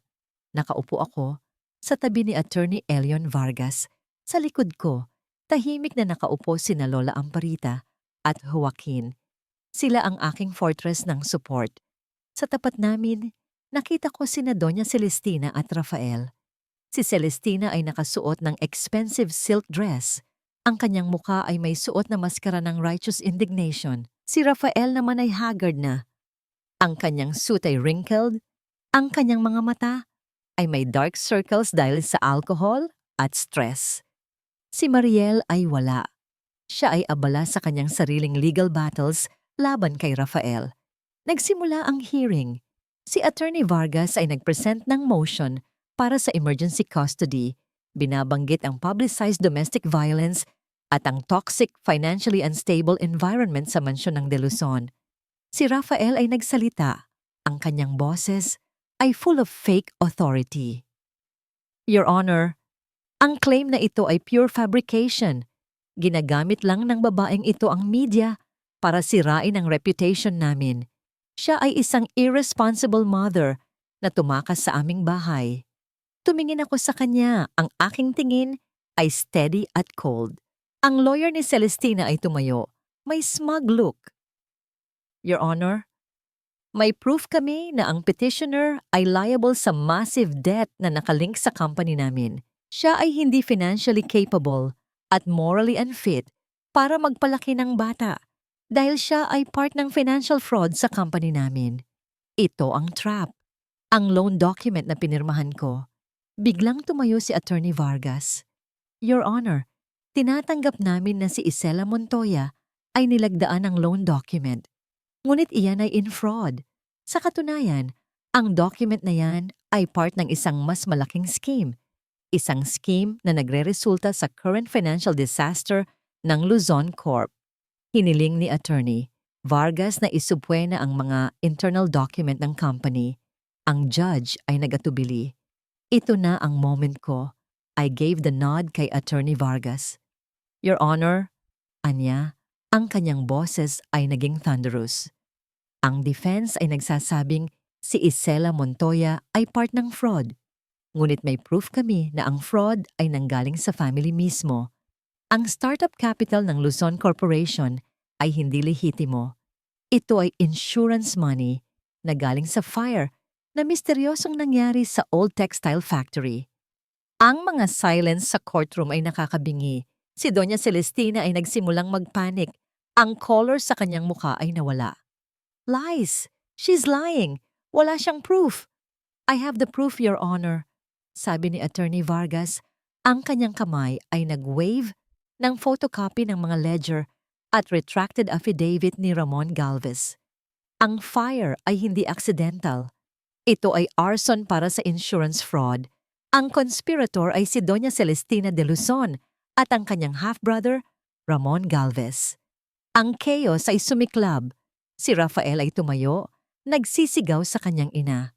Nakaupo ako sa tabi ni Attorney Elion Vargas. Sa likod ko, tahimik na nakaupo sina Lola Amparita at Joaquin. Sila ang aking fortress ng support. Sa tapat namin, nakita ko sina Doña Celestina at Rafael. Si Celestina ay nakasuot ng expensive silk dress. Ang kanyang mukha ay may suot na maskara ng righteous indignation. Si Rafael naman ay haggard na. Ang kanyang suit ay wrinkled. Ang kanyang mga mata ay may dark circles dahil sa alcohol at stress. Si Mariel ay wala. Siya ay abala sa kanyang sariling legal battles laban kay Rafael. Nagsimula ang hearing. Si Attorney Vargas ay nagpresent ng motion para sa emergency custody. Binabanggit ang publicized domestic violence at ang toxic, financially unstable environment sa mansyon ng De Luzon. Si Rafael ay nagsalita. Ang kanyang boses ay full of fake authority. Your Honor, ang claim na ito ay pure fabrication. Ginagamit lang ng babaeng ito ang media para sirain ang reputation namin. Siya ay isang irresponsible mother na tumakas sa aming bahay. Tumingin ako sa kanya. Ang aking tingin ay steady at cold. Ang lawyer ni Celestina ay tumayo. May smug look. Your Honor, may proof kami na ang petitioner ay liable sa massive debt na nakalink sa company namin. Siya ay hindi financially capable at morally unfit para magpalaki ng bata dahil siya ay part ng financial fraud sa company namin. Ito ang trap. Ang loan document na pinirmahan ko. Biglang tumayo si Attorney Vargas. Your Honor, tinatanggap namin na si Isela Montoya ay nilagdaan ng loan document. Ngunit iyan ay in fraud. Sa katunayan, ang document na yan ay part ng isang mas malaking scheme. Isang scheme na nagre-resulta sa current financial disaster ng Luzon Corp. Hiniling ni Attorney Vargas na isubwena ang mga internal document ng company. Ang judge ay nagatubili. Ito na ang moment ko. I gave the nod kay Attorney Vargas. Your Honor, anya, ang kanyang boses ay naging thunderous. Ang defense ay nagsasabing si Isela Montoya ay part ng fraud. Ngunit may proof kami na ang fraud ay nanggaling sa family mismo. Ang startup capital ng Luzon Corporation ay hindi lehitimo. Ito ay insurance money na galing sa fire na misteryosong nangyari sa old textile factory. Ang mga silence sa courtroom ay nakakabingi. Si Doña Celestina ay nagsimulang magpanik. Ang color sa kanyang muka ay nawala. Lies! She's lying! Wala siyang proof! I have the proof, Your Honor. Sabi ni Attorney Vargas, ang kanyang kamay ay nag-wave ng photocopy ng mga ledger at retracted affidavit ni Ramon Galvez. Ang fire ay hindi accidental. Ito ay arson para sa insurance fraud. Ang conspirator ay si Doña Celestina de Luzon at ang kanyang half-brother, Ramon Galvez. Ang chaos ay sumiklab. Si Rafael ay tumayo, nagsisigaw sa kanyang ina.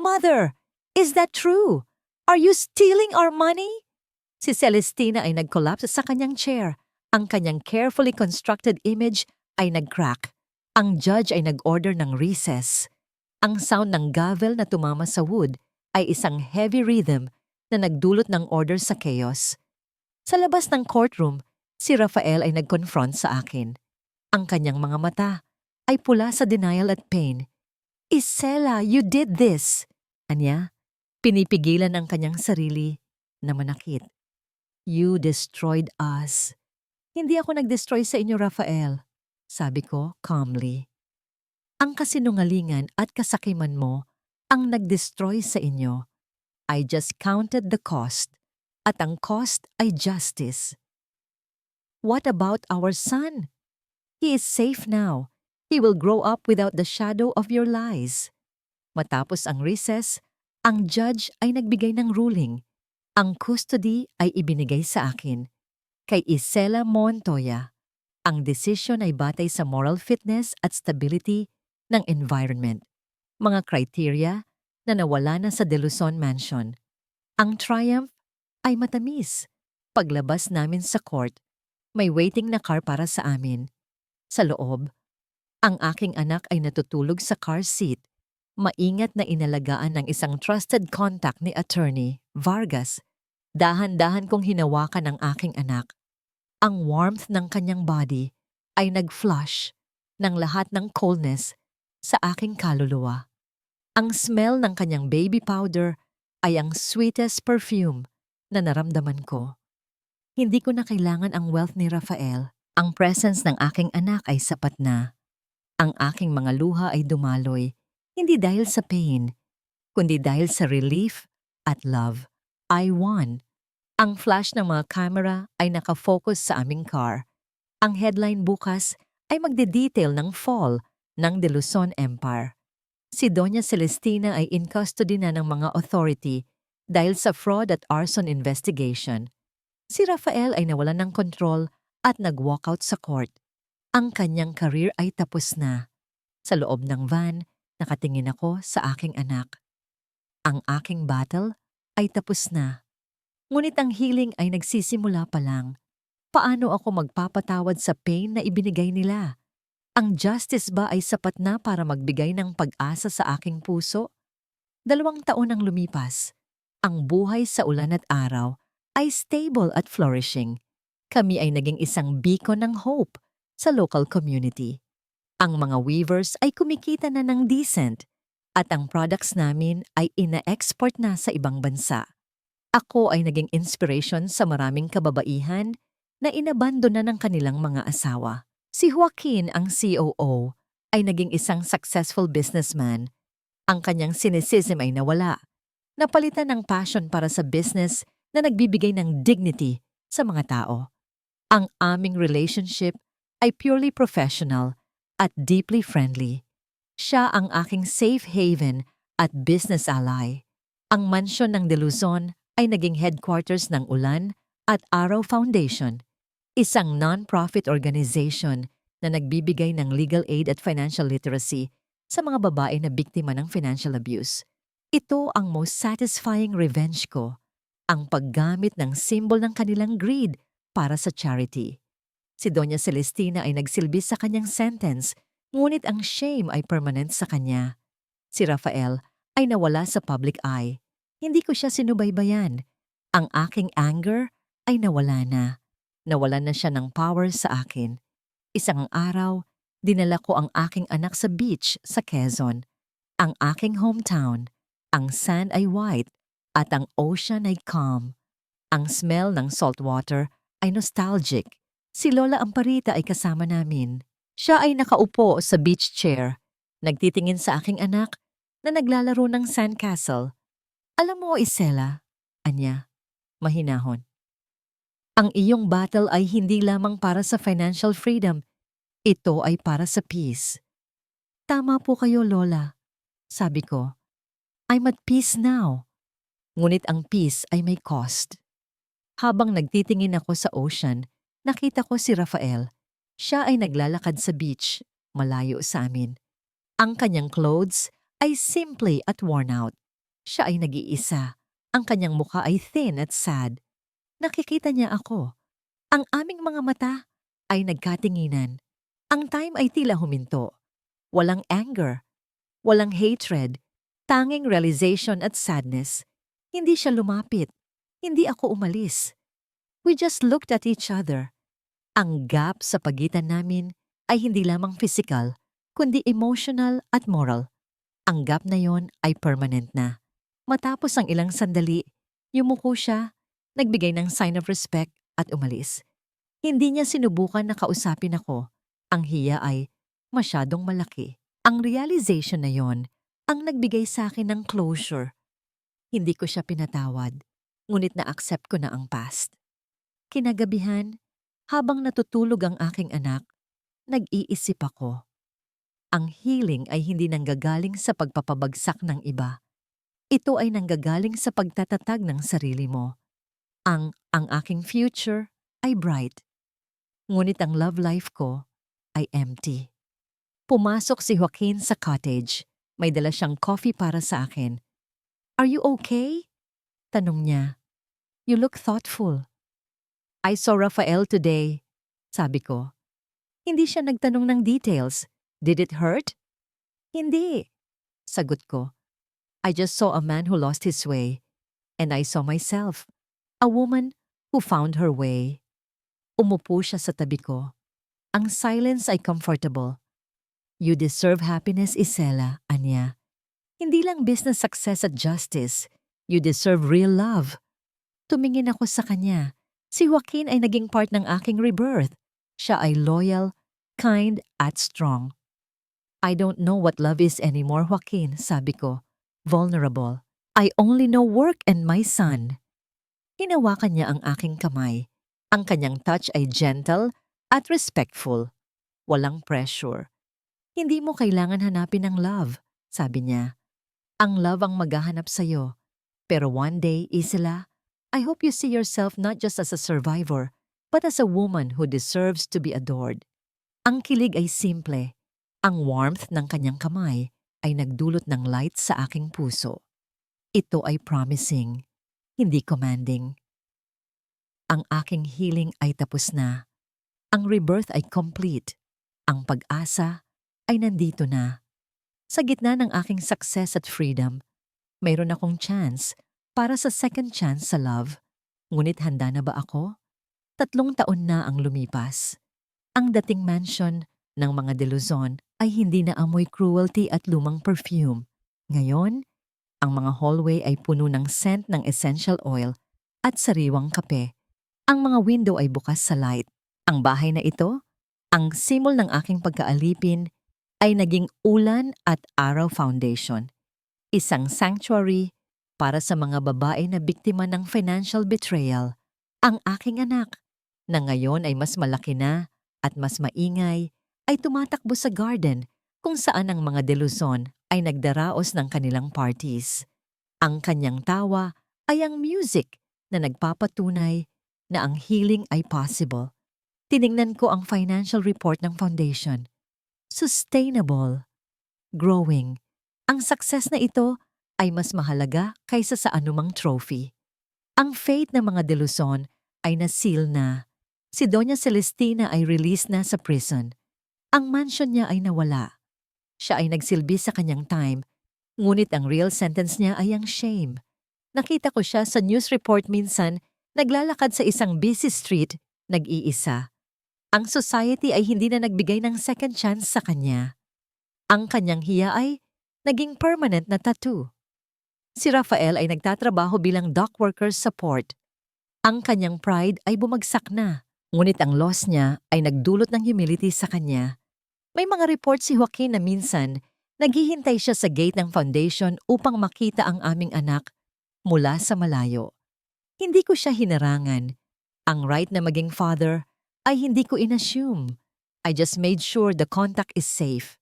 Mother, is that true? Are you stealing our money? Si Celestina ay nag-collapse sa kanyang chair. Ang kanyang carefully constructed image ay nag-crack. Ang judge ay nag-order ng recess. Ang sound ng gavel na tumama sa wood ay isang heavy rhythm na nagdulot ng order sa chaos. Sa labas ng courtroom, si Rafael ay nag-confront sa akin. Ang kanyang mga mata ay pula sa denial at pain. Isela, you did this! Anya, pinipigilan ang kanyang sarili na manakit. You destroyed us. Hindi ako nag-destroy sa inyo, Rafael. Sabi ko calmly. Ang kasinungalingan at kasakiman mo ang nag-destroy sa inyo. I just counted the cost. At ang cost ay justice. What about our son? He is safe now. He will grow up without the shadow of your lies. Matapos ang recess, ang judge ay nagbigay ng ruling. Ang custody ay ibinigay sa akin. Kay Isela Montoya, ang desisyon ay batay sa moral fitness at stability ng environment. Mga criteria na nawala na sa De Luzon Mansion. Ang triumph ay matamis. Paglabas namin sa court, may waiting na car para sa amin. Sa loob, ang aking anak ay natutulog sa car seat. Maingat na inalagaan ng isang trusted contact ni Attorney Vargas. Dahan-dahan kong hinawakan ang aking anak. Ang warmth ng kanyang body ay nag-flush ng lahat ng coldness sa aking kaluluwa. Ang smell ng kanyang baby powder ay ang sweetest perfume na naramdaman ko. Hindi ko na kailangan ang wealth ni Rafael. Ang presence ng aking anak ay sapat na. Ang aking mga luha ay dumaloy, hindi dahil sa pain, kundi dahil sa relief at love. I won. Ang flash ng mga camera ay nakafocus sa aming car. Ang headline bukas ay magde-detail ng fall ng De Luzon Empire. Si Doña Celestina ay in custody na ng mga authority dahil sa fraud at arson investigation. Si Rafael ay nawalan ng control at nag-walkout sa court. Ang kanyang career ay tapos na. Sa loob ng van, nakatingin ako sa aking anak. Ang aking battle ay tapos na. Ngunit ang healing ay nagsisimula pa lang. Paano ako magpapatawad sa pain na ibinigay nila? Ang justice ba ay sapat na para magbigay ng pag-asa sa aking puso? 2 taon ang lumipas. Ang buhay sa ulan at araw ay stable at flourishing. Kami ay naging isang beacon ng hope sa local community. Ang mga weavers ay kumikita na ng decent at ang products namin ay ina-export na sa ibang bansa. Ako ay naging inspiration sa maraming kababaihan na inabando na ng kanilang mga asawa. Si Joaquin, ang COO, ay naging isang successful businessman. Ang kanyang cynicism ay nawala. Napalitan ng passion para sa business na nagbibigay ng dignity sa mga tao. Ang aming relationship ay purely professional at deeply friendly. Siya ang aking safe haven at business ally. Ang mansyon ng De Luzon ay naging headquarters ng Ulan at Araw Foundation. isang non-profit organization na nagbibigay ng legal aid at financial literacy sa mga babae na biktima ng financial abuse. Ito ang most satisfying revenge ko, ang paggamit ng symbol ng kanilang greed para sa charity. Si Doña Celestina ay nagsilbi sa kanyang sentence, ngunit ang shame ay permanent sa kanya. Si Rafael ay nawala sa public eye. Hindi ko siya sinubaybayan. Ang aking anger ay nawala na. Nawalan na siya ng power sa akin. Isang araw, dinala ko ang aking anak sa beach sa Quezon. Ang aking hometown. Ang sand ay white at ang ocean ay calm. Ang smell ng salt water ay nostalgic. Si Lola Amparita ay kasama namin. Siya ay nakaupo sa beach chair, nagtitingin sa aking anak na naglalaro ng sandcastle. Alam mo, Isela, anya, mahinahon. Ang iyong battle ay hindi lamang para sa financial freedom. Ito ay para sa peace. Tama po kayo, Lola. Sabi ko, I'm at peace now. Ngunit ang peace ay may cost. Habang nagtitingin ako sa ocean, nakita ko si Rafael. Siya ay naglalakad sa beach, malayo sa amin. Ang kanyang clothes ay simple at worn out. Siya ay nag-iisa. Ang kanyang mukha ay thin at sad. Nakikita niya ako. Ang aming mga mata ay nagkatinginan. Ang time ay tila huminto. Walang anger, walang hatred, tanging realization at sadness. Hindi siya lumapit. Hindi ako umalis. We just looked at each other. Ang gap sa pagitan namin ay hindi lamang physical, kundi emotional at moral. Ang gap na yon ay permanent na. Matapos ang ilang sandali, yumuko siya, nagbigay ng sign of respect at umalis. Hindi niya sinubukan na kausapin ako. Ang hiya ay masyadong malaki. Ang realization na yon ang nagbigay sa akin ng closure. Hindi ko siya pinatawad, ngunit na-accept ko na ang past. Kinagabihan, habang natutulog ang aking anak, nag-iisip ako. Ang healing ay hindi nanggagaling sa pagpapabagsak ng iba. Ito ay nanggagaling sa pagtatatag ng sarili mo. Ang aking future ay bright. Ngunit ang love life ko ay empty. Pumasok si Joaquin sa cottage. May dala siyang coffee para sa akin. Are you okay? Tanong niya. You look thoughtful. I saw Rafael today. Sabi ko. Hindi siya nagtanong ng details. Did it hurt? Hindi. Sagot ko. I just saw a man who lost his way. And I saw myself. A woman who found her way. Umupo siya sa tabi ko. Ang silence ay comfortable. You deserve happiness, Isela, anya. Hindi lang business success at justice. You deserve real love. Tumingin ako sa kanya. Si Joaquin ay naging part ng aking rebirth. Siya ay loyal, kind, at strong. I don't know what love is anymore, Joaquin, sabi ko. Vulnerable. I only know work and my son. Hinawakan niya ang aking kamay. Ang kanyang touch ay gentle at respectful. Walang pressure. Hindi mo kailangan hanapin ang love, sabi niya. Ang love ang maghahanap sa'yo. Pero one day, Isela, I hope you see yourself not just as a survivor, but as a woman who deserves to be adored. Ang kilig ay simple. Ang warmth ng kanyang kamay ay nagdulot ng light sa aking puso. Ito ay promising, hindi commanding. Ang aking healing ay tapos na. Ang rebirth ay complete. Ang pag-asa ay nandito na. Sa gitna ng aking success at freedom, mayroon akong chance para sa second chance sa love. Ngunit handa na ba ako? 3 taon na ang lumipas. Ang dating mansion ng mga de Luzon ay hindi na amoy cruelty at lumang perfume. Ngayon, ang mga hallway ay puno ng scent ng essential oil at sariwang kape. Ang mga window ay bukas sa light. Ang bahay na ito, ang simol ng aking pagkaalipin, ay naging ulan at araw foundation. Isang sanctuary para sa mga babae na biktima ng financial betrayal. Ang aking anak, na ngayon ay mas malaki na at mas maingay, ay tumatakbo sa garden kung saan ang mga de Luzon ay nagdaraos ng kanilang parties. Ang kanyang tawa ay ang music na nagpapatunay na ang healing ay possible. Tiningnan ko ang financial report ng foundation. Sustainable. Growing. Ang success na ito ay mas mahalaga kaysa sa anumang trophy. Ang fate ng mga De Luzon ay na-seal na. Si Doña Celestina ay released na sa prison. Ang mansion niya ay nawala. Siya ay nagsilbi sa kanyang time, ngunit ang real sentence niya ay ang shame. Nakita ko siya sa news report minsan, naglalakad sa isang busy street, nag-iisa. Ang society ay hindi na nagbigay ng second chance sa kanya. Ang kanyang hiya ay naging permanent na tattoo. Si Rafael ay nagtatrabaho bilang dock worker support. Ang kanyang pride ay bumagsak na, ngunit ang loss niya ay nagdulot ng humility sa kanya. May mga report si Joaquin na minsan, naghihintay siya sa gate ng foundation upang makita ang aming anak mula sa malayo. Hindi ko siya hinarangan. Ang right na maging father ay hindi ko inassume. I just made sure the contact is safe.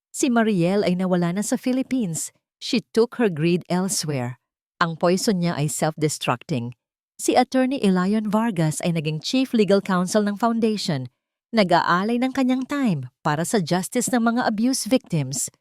Si Mariel ay nawala na sa Philippines. She took her greed elsewhere. Ang poison niya ay self-destructing. Si Attorney Elion Vargas ay naging Chief Legal Counsel ng Foundation. Nag-aalay ng kanyang time para sa justice ng mga abuse victims.